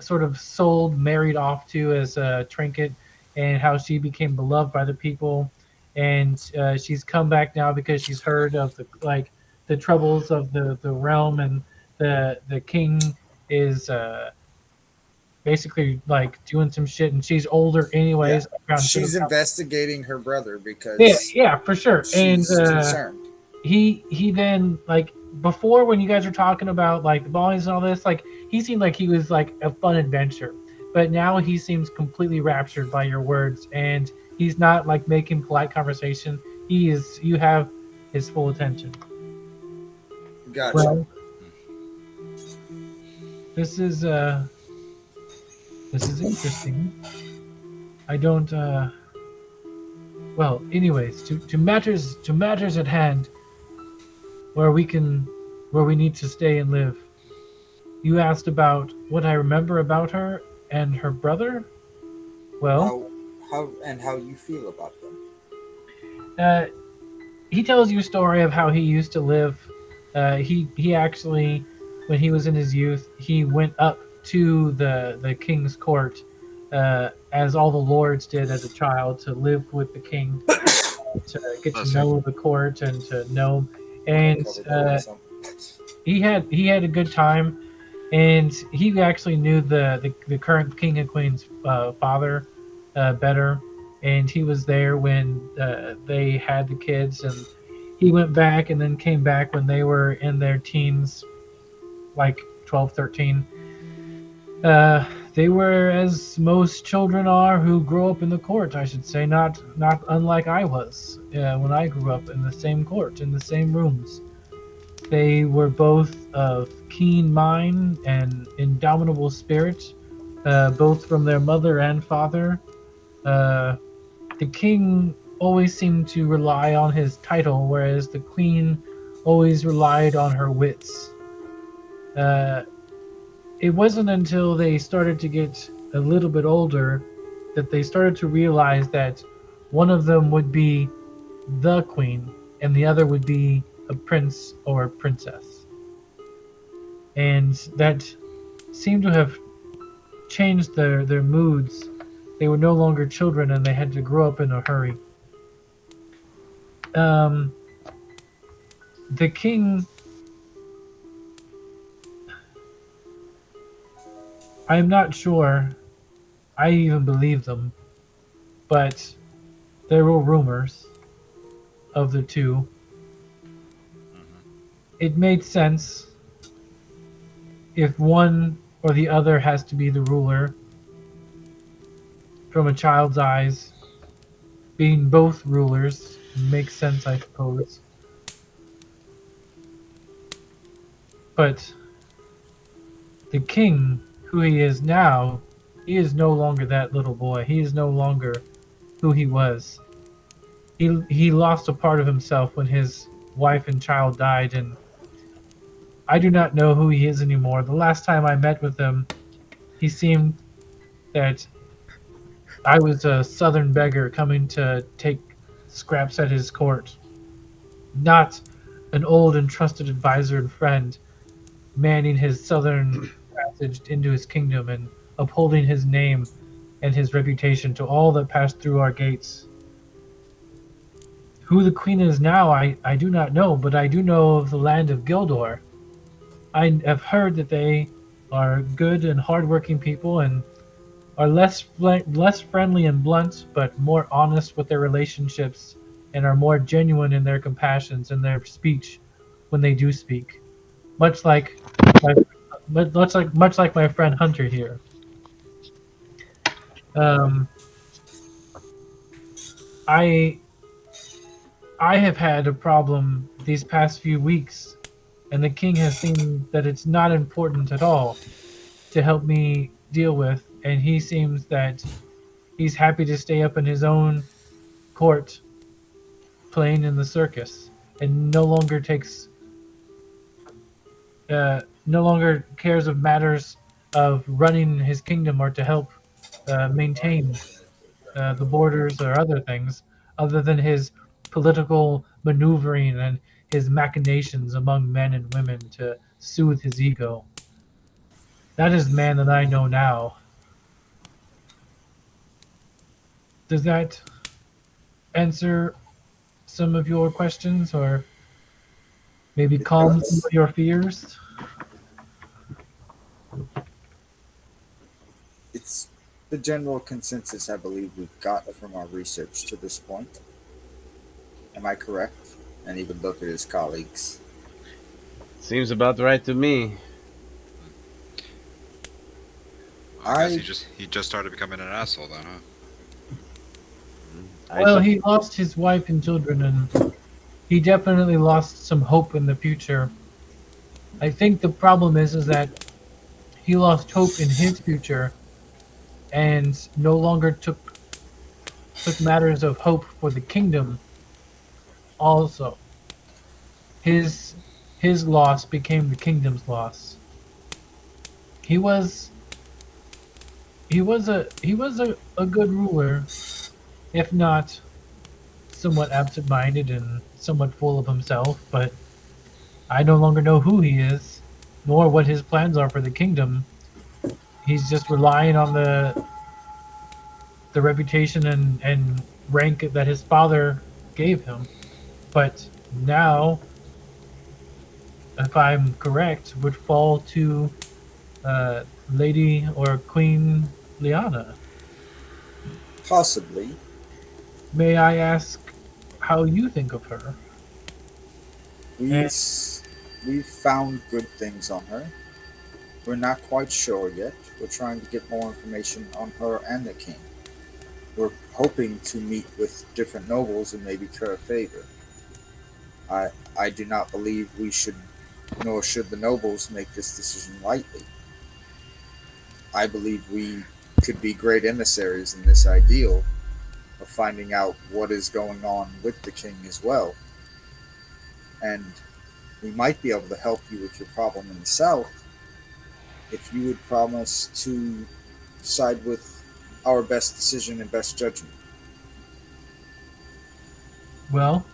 sort of sold, married off to as a trinket, and how she became beloved by the people, and she's come back now because she's heard of the troubles of the realm, and the king is basically like doing some shit, and she's older Yeah. anyways, around She's 7,000. investigating her brother Yeah, because yeah, for sure, and she's concerned. he then like before when you guys were talking about like the volleys and all this, like he seemed like he was like a fun adventure, but now he seems completely raptured by your words, and he's not like making polite conversation. You have his full attention. Gotcha. Well, this is this is interesting. I don't well, anyways, to matters at hand, where we can where we need to stay and live. You asked about what I remember about her and her brother. Well, How you feel about them? uh, he tells you a story of how he used to live. He actually, when he was in his youth, he went up to the king's court, as all the lords did as a child, to live with the king, to get to Bless you. know the court and to know him. I'm gonna And cover that with some. he had a good time, and he actually knew the current king and queen's father better, and he was there when they had the kids, and he went back and then came back when they were in their teens, like 12, 13. They were as most children are who grow up in the court, I should say, not unlike I was when I grew up in the same court, in the same rooms. They were both of keen mind and indomitable spirit, both from their mother and father. Uh, the king always seemed to rely on his title, whereas the queen always relied on her wits. Uh, it wasn't until they started to get a little bit older that they started to realize that one of them would be the queen and the other would be a prince or a princess. And that seemed to have changed their moods. They were no longer children and they had to grow up in a hurry. Um, the king, I'm not sure I even believe them, but there were rumors of the two. It made sense if one or the other has to be the ruler from a child's eyes. Being both rulers makes sense, I suppose. But the king, who he is now, he is no longer that little boy. He is no longer who he was. He lost a part of himself when his wife and child died, and I do not know who he is anymore. The last time I met with him, he seemed that I was a southern beggar coming to take scraps at his court, not an old and trusted advisor and friend manning his southern passage into his kingdom and upholding his name and his reputation to all that passed through our gates. Who the queen is now, I do not know, but I do know of the land of Gildor. I have heard that they are good and hardworking people and are less friendly and blunt, but more honest with their relationships and are more genuine in their compassions and their speech when they do speak. Much like my much like my friend Hunter here. Um, I I have had a problem these past few weeks, and the king has seen that it's not important at all to help me deal with, and he seems that he's happy to stay up in his own court playing in the circus and no longer cares of matters of running his kingdom or to help maintain the borders or other things other than his political maneuvering and his machinations among men and women to soothe his ego. That is the man that I know now. Does that answer some of your questions or maybe It calm some does. of your fears? It's the general consensus I believe we've got from our research to this point. Am I correct? And he would look at his colleagues. Seems about right to me. I guess I he just started becoming an asshole then, huh? I Well, sup- he lost his wife and children, and he definitely lost some hope in the future. I think the problem is that he lost hope in his future and no longer took matters of hope for the kingdom also. His his loss became the kingdom's loss. He was he was a good ruler, if not somewhat absent-minded and somewhat full of himself, but I no longer know who he is, nor what his plans are for the kingdom. He's just relying on the reputation and rank that his father gave him. But now, if I'm correct, would fall to Lady or Queen Liana. possibly. May I ask how you think of her? We And s- we've found good things on her. We're not quite sure yet. We're trying to get more information on her and the king. We're hoping to meet with different nobles and maybe curry favor. I I do not believe we should, nor should the nobles make this decision lightly. I believe we could be great emissaries in this ideal of finding out what is going on with the king as well, and we might be able to help you with your problem in the south if you would promise to side with our best decision and best judgment. well,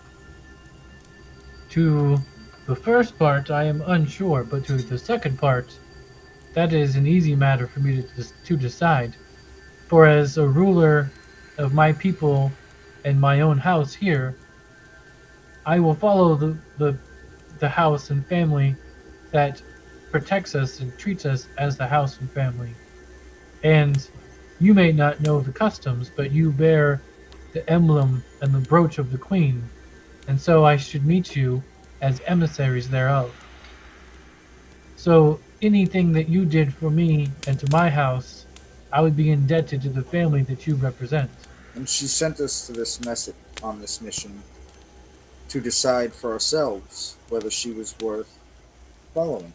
to the first part, I am unsure, but to the second part, that is an easy matter for me to decide. For as a ruler of my people and my own house here, I will follow the house and family that protects us and treats us as the house and family. And you may not know the customs, but you bear the emblem and the brooch of the queen, and so I should meet you as emissaries thereof. So anything that you did for me and to my house, I would be indebted to the family that you represent. And she sent us to this message on this mission to decide for ourselves whether she was worth following.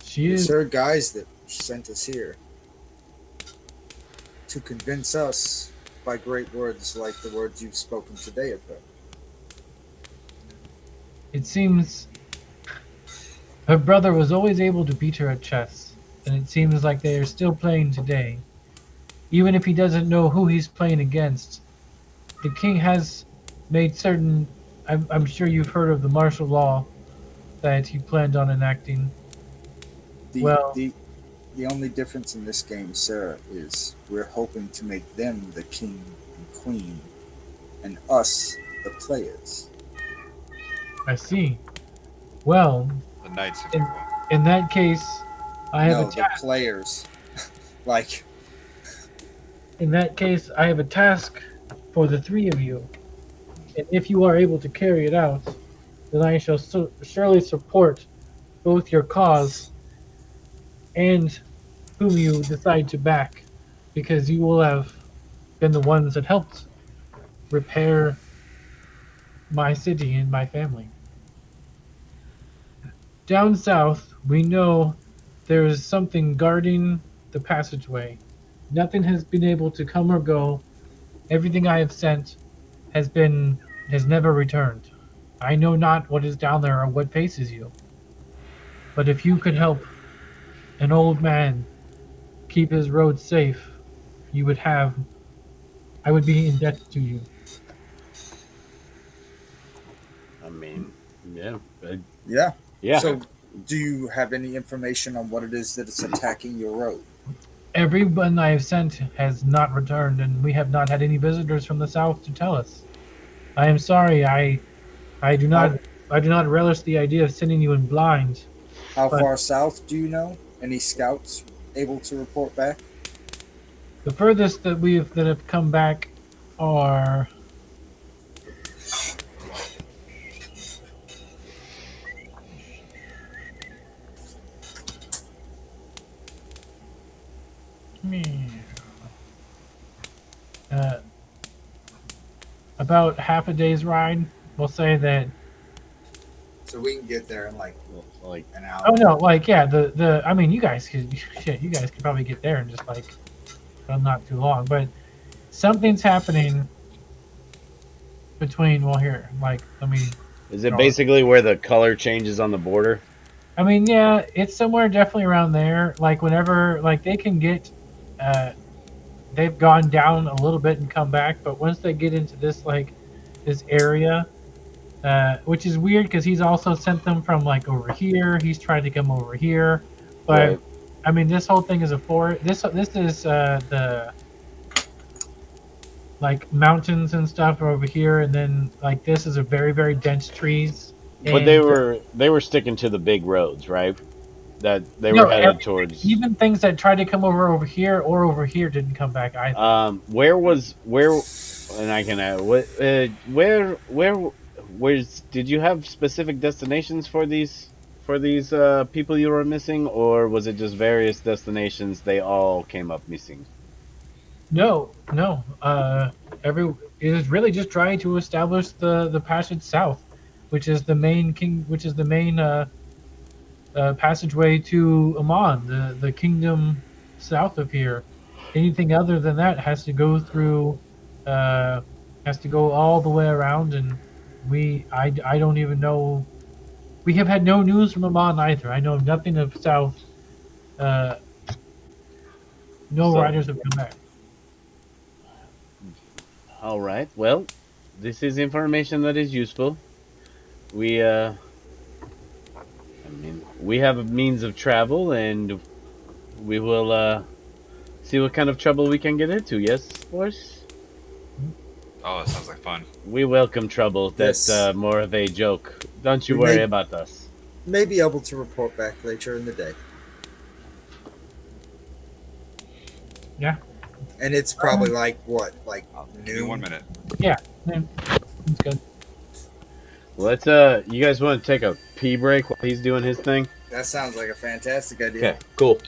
She It is is. her guise that sent us here to convince us by great words like the words you've spoken today of her. It seems her brother was always able to beat her at chess, and it seems like they are still playing today. Even if he doesn't know who he's playing against, the king has made certain. I'm sure you've heard of the martial law that he planned on enacting. The Well, the the only difference in this game, Sarah, is we're hoping to make them the king and queen and us the players. I see. Well, The knights, if you in will. in that case, I have a No, the task. players. Like, In that case, I have a task for the three of you, and if you are able to carry it out, then I shall surely support both your cause and whom you decide to back, because you will have been the ones that helped repair my city and my family. Down south, we know there is something guarding the passageway. Nothing has been able to come or go. Everything I have sent has been has never returned. I know not what is down there or what faces you, but if you could help an old man keep his road safe, you would have I would be indebted to you. I mean, yeah, yeah. yeah. So, do you have any information on what it is that is attacking your road? Everyone I have sent has not returned, and we have not had any visitors from the south to tell us. I am sorry. I do How not I do not relish the idea of sending you in blind. how But far south do you know? Any scouts able to report back? the furthest that have come back are uh, about half a day's ride. We'll say that. So we can get there in like Like, an Oh hour. no, like yeah, the I mean, you guys could shit. You guys could probably get there in just like not too long. But something's happening between. Well, here, like let me is it draw. basically where the color changes on the border? I mean, yeah, it's somewhere definitely around there. Like whenever, like they can get, uh, they've gone down a little bit and come back, but once they get into this like this area, which is weird because he's also sent them from like over here. He's tried to come over here, but Right. I mean, this whole thing is a forest. This is the like mountains and stuff are over here, and then like this is a very dense trees But they and were they were sticking to the big roads, right? That they were no, headed towards. even things that tried to come over here or over here didn't come back either. Where was where? And I can where's did you have specific destinations for these people you were missing, or was it just various destinations they all came up missing? No, no. Every it is really just trying to establish the passage south, which is the main passageway to Amman, the kingdom south of here. Anything other than that has to go through, uh, has to go all the way around, and I don't even know. We have had no news from Amman either. I know nothing of south. Uh, no So, riders have come back. all right. Well, this is information that is useful. We I mean, we have a means of travel, and we will see what kind of trouble we can get into. Yes, boys. Oh, that sounds like fun. We welcome trouble. That's Yes. more of a joke. Don't you We worry may, about us. may be able to report back later in the day. Yeah, And it's probably like what? Like Give me 1 noon? minute. yeah, it's good. Let's you guys want to take a pee break while he's doing his thing? That sounds like a fantastic idea. Okay, cool.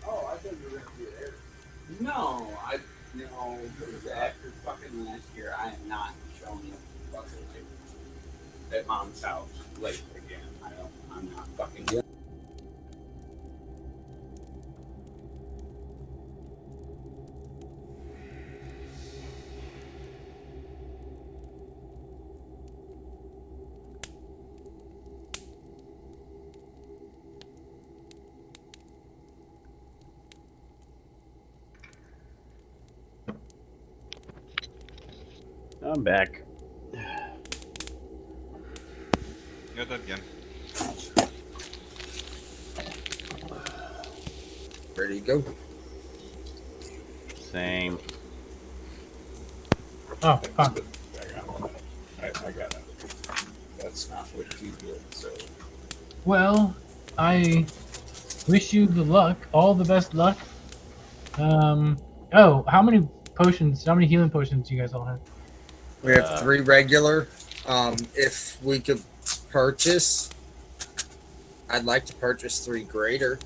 Oh, I thought you were going to be there. No, because after fucking last year, I am not showing up at mom's house late again. I'm not fucking. I'm back. You're dead again. Ready to go? Same. Oh, fuck. I got it. That's not what you did, so. Well, I wish you the luck, all the best luck. Oh, how many potions? How many healing potions do you guys all have? We have 3 regular. If we could purchase, I'd like to purchase 3 greater.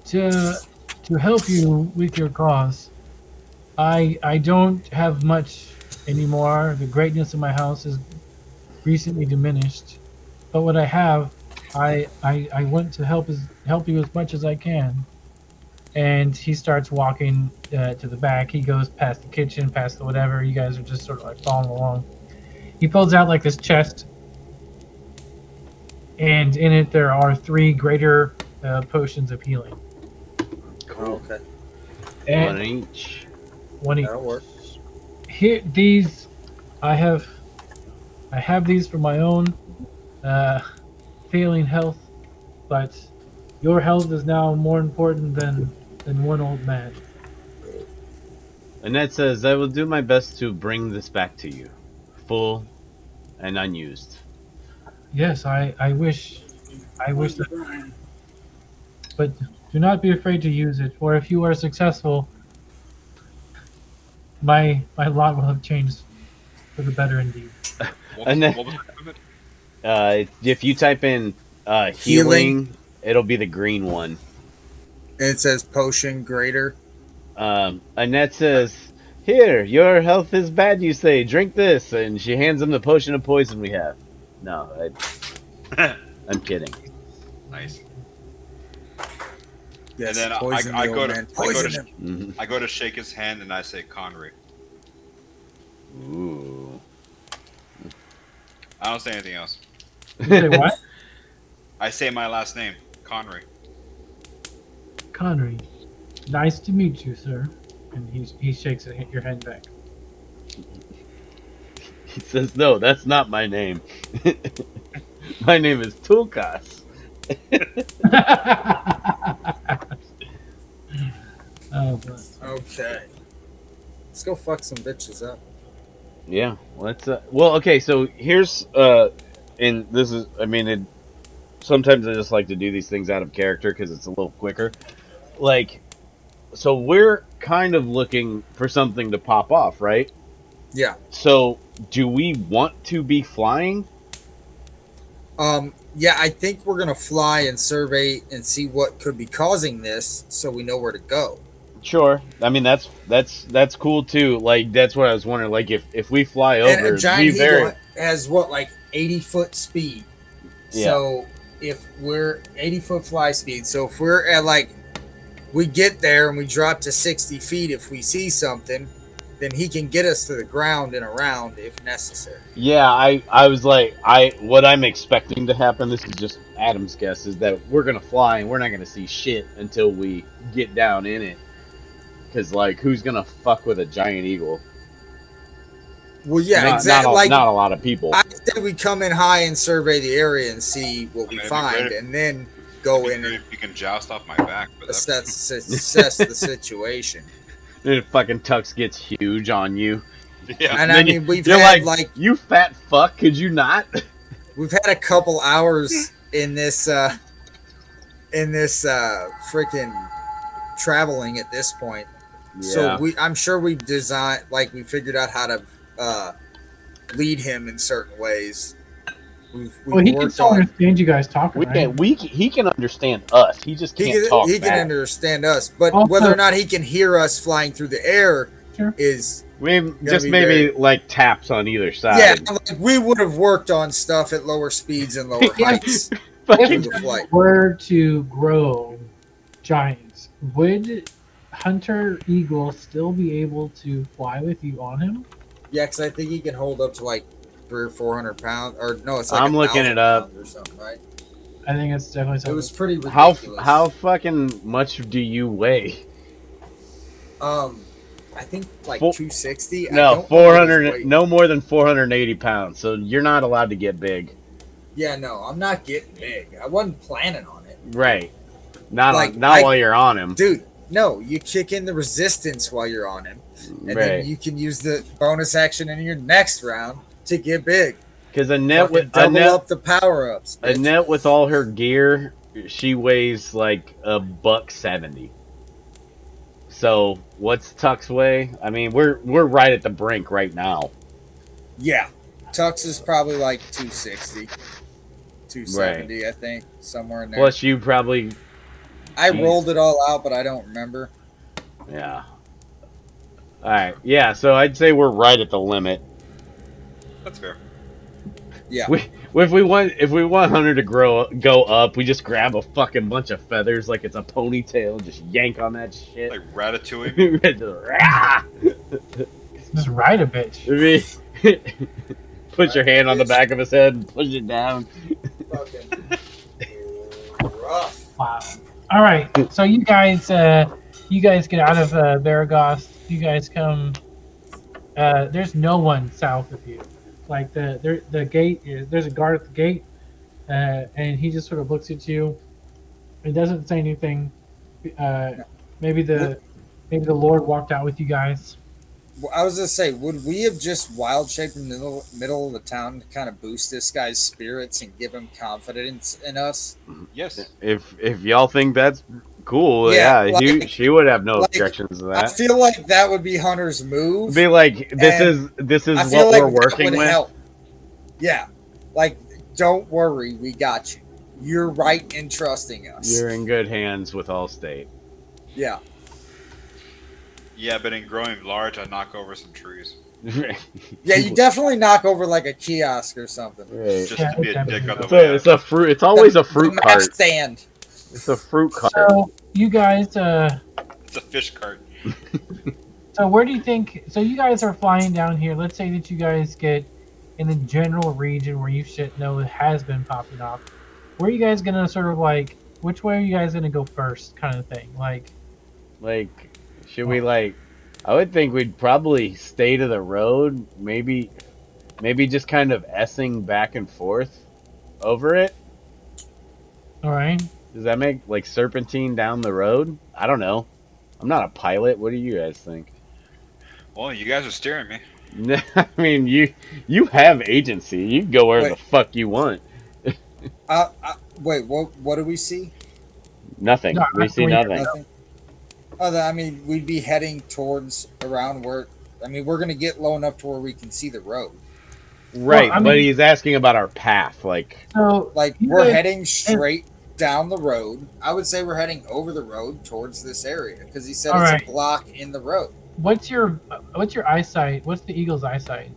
To help you with your cause, I don't have much anymore. The greatness of my house is recently diminished, but what I have, I want to help you as much as I can. And he starts walking to the back. He goes past the kitchen, past the whatever. You guys are just sort of like following along. He pulls out like this chest, and in it there are 3 greater potions of healing. Cool. Okay. And One each. one each. That'll work. Here, these, I have these for my own failing health, but your health is now more important than one old man. Annette says, I will do my best to bring this back to you. Full and unused. Yes, I wish that, but do not be afraid to use it, for if you are successful, my lot will have changed for the better indeed. And then, what was it? if you type in healing, it'll be the green one. And it says potion greater. Annette says, "Here, your health is bad. You say, drink this," and she hands him the potion of poison we have. No, I'm kidding. Nice. Yes, And then poison I the go old to man. I go Poison to him. Mhm. I go to shake his hand and I say Connery. Ooh. I don't say anything else. You say what? I say my last name, Connery. Connery. Nice to meet you, sir. And he shakes your hand back. He says, "No, that's not my name. My name is Tulkas." Oh, boy. Okay. Let's go fuck some bitches up. Yeah, let's. Well, okay. So here's and this is. I mean, sometimes I just like to do these things out of character because it's a little quicker. Like, so we're kind of looking for something to pop off, right? Yeah. So, do we want to be flying? Yeah, I think we're gonna fly and survey and see what could be causing this, so we know where to go. Sure. I mean, that's cool too. Like, that's what I was wondering. Like, if we fly And over, a giant we eagle very has what, like 80-foot speed. Yeah. So if we're 80-foot fly speed, so if we're at like, we get there and we drop to 60 feet, if we see something, then he can get us to the ground and around if necessary. Yeah, I was like, what I'm expecting to happen, this is just Adam's guess, is that we're gonna fly and we're not gonna see shit until we get down in it. Cause like, who's gonna fuck with a giant eagle? Well, yeah, Not exactly. Like, not a lot of people. I said we come in high and survey the area and see what we I mean, it'd be find, great and then go in and If you can joust off my back, but assess the situation. Then fucking Tux gets huge on you. yeah. And Then I mean, we've you're had like, you fat fuck, could you not? we've had a couple hours in this freaking traveling at this point. Yeah. So I'm sure we've designed, like, we figured out how to lead him in certain ways. We've Well, he can worked still on. understand you guys talking, right? He can understand us. He just can't talk He can back. understand us, but Also- whether or not he can hear us flying through the air Sure. is Maybe, just be maybe very- like taps on either side. yeah. Like, we would have worked on stuff at lower speeds and lower Yeah. heights. Fucking- the flight. Were to grow giants, would Hunter Eagle still be able to fly with you on him? Yeah, because I think he can hold up to like 300 or 400 pounds, or no, it's like I'm looking 1,000 it up. pounds or something, right? I think it's definitely It something. was pretty how ridiculous. how fucking much do you weigh? I think like Four- 260. I No, don't know his 400. weight. No more than 480 pounds. So you're not allowed to get big. Yeah, no, I'm not getting big. I wasn't planning on it, Right. Not Like, while you're on him. dude. No, you kick in the resistance while you're on him, and Right. then you can use the bonus action in your next round to get big. Because Annette Fucking double up the power ups. Annette with all her gear, she weighs like $170. So what's Tuck's weigh? I mean, we're right at the brink right now. Yeah, Tux is probably like 260, 270, I think, somewhere in there. Plus, you probably I Jeez. rolled it all out, but I don't remember. yeah. All right, yeah. So I'd say we're right at the limit. That's fair. Yeah. If we want Hunter to go up, we just grab a fucking bunch of feathers like it's a ponytail, just yank on that shit. Like Ratatouille. Just ride a bitch. Put your hand on the back of his head and push it down. Fucking rough. Wow. All right. So you guys get out of Varagos. You guys come. There's no one south of you. Like the gate is. There's a guard at the gate, and he just sort of looks at you. He doesn't say anything. Maybe the Lord walked out with you guys. Well, I was gonna say, would we have just wild shaped in the middle of the town to kind of boost this guy's spirits and give him confidence in us? Yes. If y'all think that's cool, Yeah, yeah, like- she would have no like, objections to I that. feel like that would be Hunter's move. Be like, this and is I feel what like we're that working would with. help. Yeah. Like, don't worry, we got you. You're right in trusting us. You're in good hands with Allstate. Yeah. Yeah, but in growing large, I knock over some trees Yeah, you definitely knock over like a kiosk or something. Right. just Yeah, to be a definitely. dick on the It's way a, out. it's a fruit. It's always a fruit the map cart. stand. It's a fruit cart. So you guys, It's a fish cart. so where do you think? So you guys are flying down here. Let's say that you guys get in the general region where you should know it has been popping off. Where are you guys gonna sort of like? Which way are you guys gonna go first, kind of thing? Like, Should we I would think we'd probably stay to the road. Maybe just kind of essing back and forth over it. all right. Does that make serpentine down the road? I don't know. I'm not a pilot. What do you guys think? Well, you guys are steering me. I mean, you have agency. You can go where the Wait. fuck you want. Wait, what do we see? Nothing. No, We see that's nothing. Nothing. Oh, I mean, we'd be heading towards around where. I mean, we're gonna get low enough to where we can see the road. Right, I but mean- he's asking about our path. So Like you we're guys- heading straight down the road. I would say we're heading over the road towards this area because he said All it's right. a block in the road. what's your eyesight? What's the eagle's eyesight?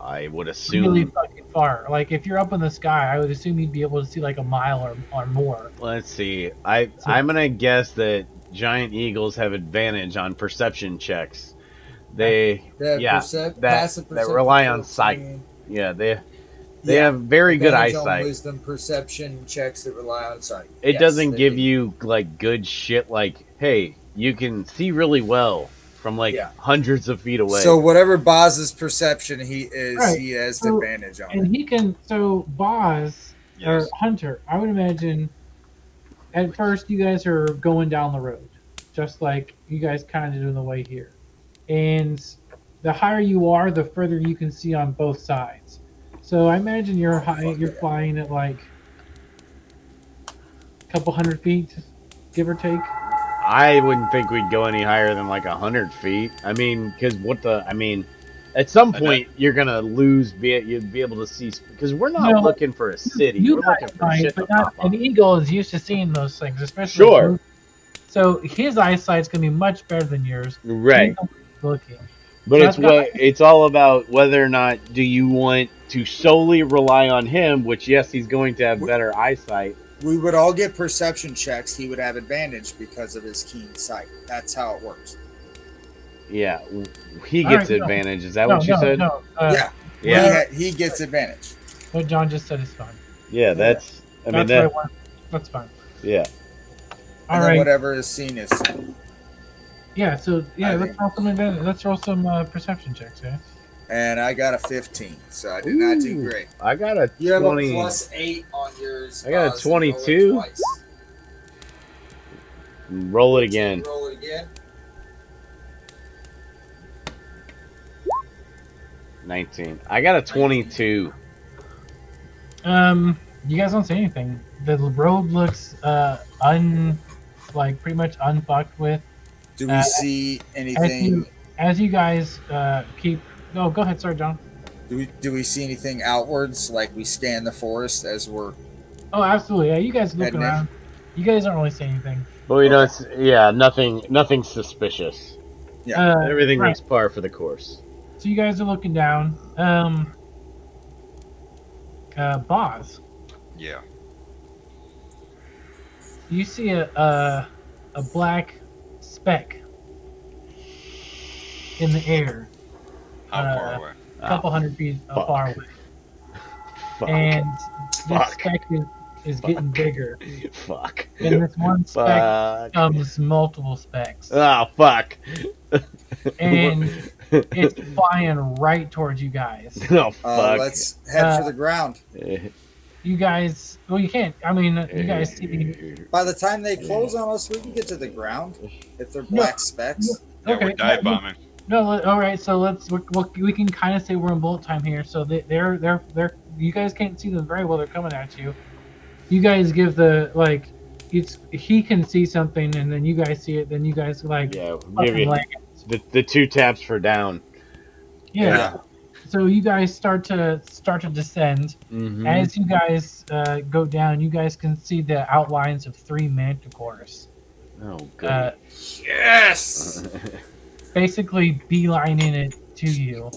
I would Really assume. fucking far. Like if you're up in the sky, I would assume you'd be able to see like a mile or more. Let's see. I'm gonna guess that giant eagles have advantage on perception checks. They Passive that rely on 14. sight. Yeah, they Yeah, have very good advantage on eyesight. wisdom perception checks that rely on sight. It Yes, doesn't they give do. you good shit hey, you can see really well from Yeah. hundreds of feet away. So whatever Boz's perception he is, Right. he has So- advantage on And it. he can. So Boz or Yes. Hunter, I would imagine. At first, you guys are going down the road, just like you guys kind of do on the way here, and the higher you are, the further you can see on both sides. So I imagine you're flying at like a couple hundred feet, give or take. I wouldn't think we'd go any higher than 100 feet. I mean, because at some point you're gonna you'd be able to see because we're not No, looking for a city. You We're guys looking for might, shit to but not, pop an up. eagle is used to seeing those things, especially. Sure. So his eyesight's gonna be much better than yours. Right. He's looking. But So it's that's it's all about whether or not do you want to solely rely on him, which yes, he's going to have better eyesight. We would all get perception checks. He would have advantage because of his keen sight. That's how it works. Yeah, he All gets right, no. advantage. Is that what you said? No. Yeah. He gets advantage. What John just said is fine. Yeah, that's. I mean That's what I that. want. That's fine. Yeah. All And then right. whatever is seen is seen. Yeah. So I let's think- roll some advantage. Let's roll some perception checks, guys. And I got a 15, so I did not do Ooh. great. I got a You have 20. a plus 8 on yours. I got a Boz, and roll it 22. twice. Roll it again. Roll it again. 19. I got a 22. You guys don't see anything. The road looks pretty much unfucked with. Do we see anything? As you guys keep. No, go ahead, sorry, John. Do we see anything outwards? Like we scan the forest as we're. Oh, absolutely. Yeah, you guys looking Heading in. around. You guys don't really see anything. But we don't. Nothing suspicious. Everything right. looks par for the course. So you guys are looking down. Boz, Yeah. you see a black speck in the air, How far away? a couple hundred feet fuck. far away, Fuck. and this Fuck. speck is getting bigger. Fuck. And this one speck Fuck. comes multiple specks, Oh fuck. and it's flying right towards you guys. Oh fuck. Let's head for the ground. You guys, well, you can't. I mean, you guys see. By the time they close on us, we can get to the ground if they're black specks. Yeah, Okay. we're dive bombing. No, all right. So we can kind of say we're in bullet time here. So they're you guys can't see them very well. They're coming at you. You guys give he can see something, and then you guys see it. Then you guys Yeah, we'll give fucking you like the 2 taps for down. yeah. so you guys start to descend. Mm-hmm. As you guys go down, you guys can see the outlines of 3 manticores. Oh, Uh, good. Yes. basically beelining it to you.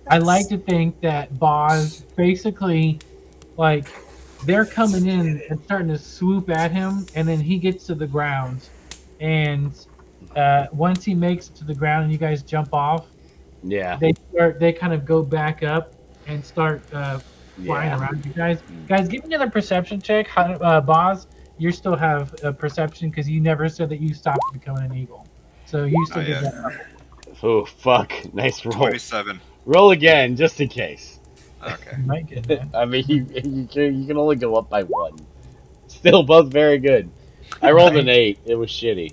I like to think that Boz basically like they're coming in and starting to swoop at him, and then he gets to the ground, and once he makes it to the ground and you guys jump off, Yeah. they kind of go back up and start flying Yeah. around you guys. Guys, give me another perception check. Boz, you still have a perception because you never said that you stopped becoming an eagle, so you still Not get yet. that. Oh, fuck. Nice roll. 27. Roll again, just in case. Okay. You might get that. I mean, you can only go up by 1. Still both very good. I rolled an Right. 8. It was shitty.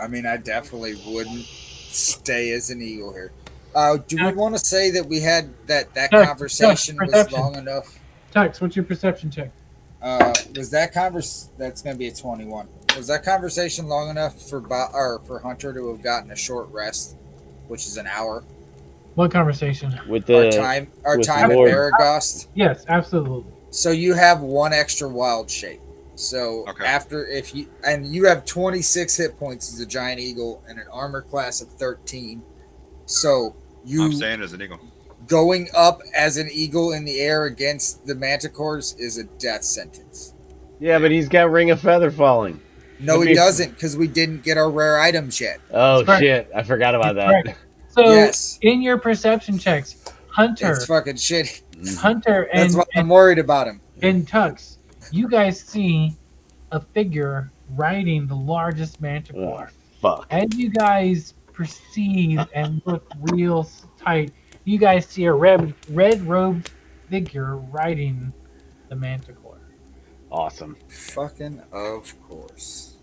I mean, I definitely wouldn't stay as an eagle here. Do we Tux, want to say that we had that Tux, conversation was perception. long enough? Tux, what's your perception check? Was that That's going to be a 21. Was that conversation long enough for Hunter to have gotten a short rest, which is an hour? What conversation? With Our the time with at Lord- Baragost. Yes, absolutely. So you have 1 extra wild shape. So Okay. if you have 26 hit points as a giant eagle and an armor class of 13. So I'm staying as an eagle. going up as an eagle in the air against the manticores is a death sentence. Yeah, but he's got Ring of Feather Falling. No, That'd he be- doesn't, because we didn't get our rare items yet. Oh, That's right. shit. I forgot about that. Correct. So Yes. in your perception checks, Hunter, It's fucking shitty. Hunter, That's and why I'm worried about him. and Tux, you guys see a figure riding the largest manticore. Oh, fuck. As you guys perceive and look real tight, you guys see a red robed figure riding the manticore. Awesome. Fucking of course.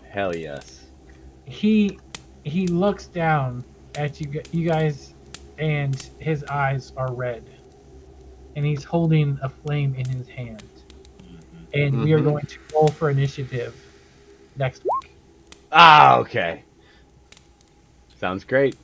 Hell yes. He looks down at you guys, and his eyes are red, and he's holding a flame in his hand. And we are Mhm. going to roll for initiative next week. Ah, okay. Sounds great.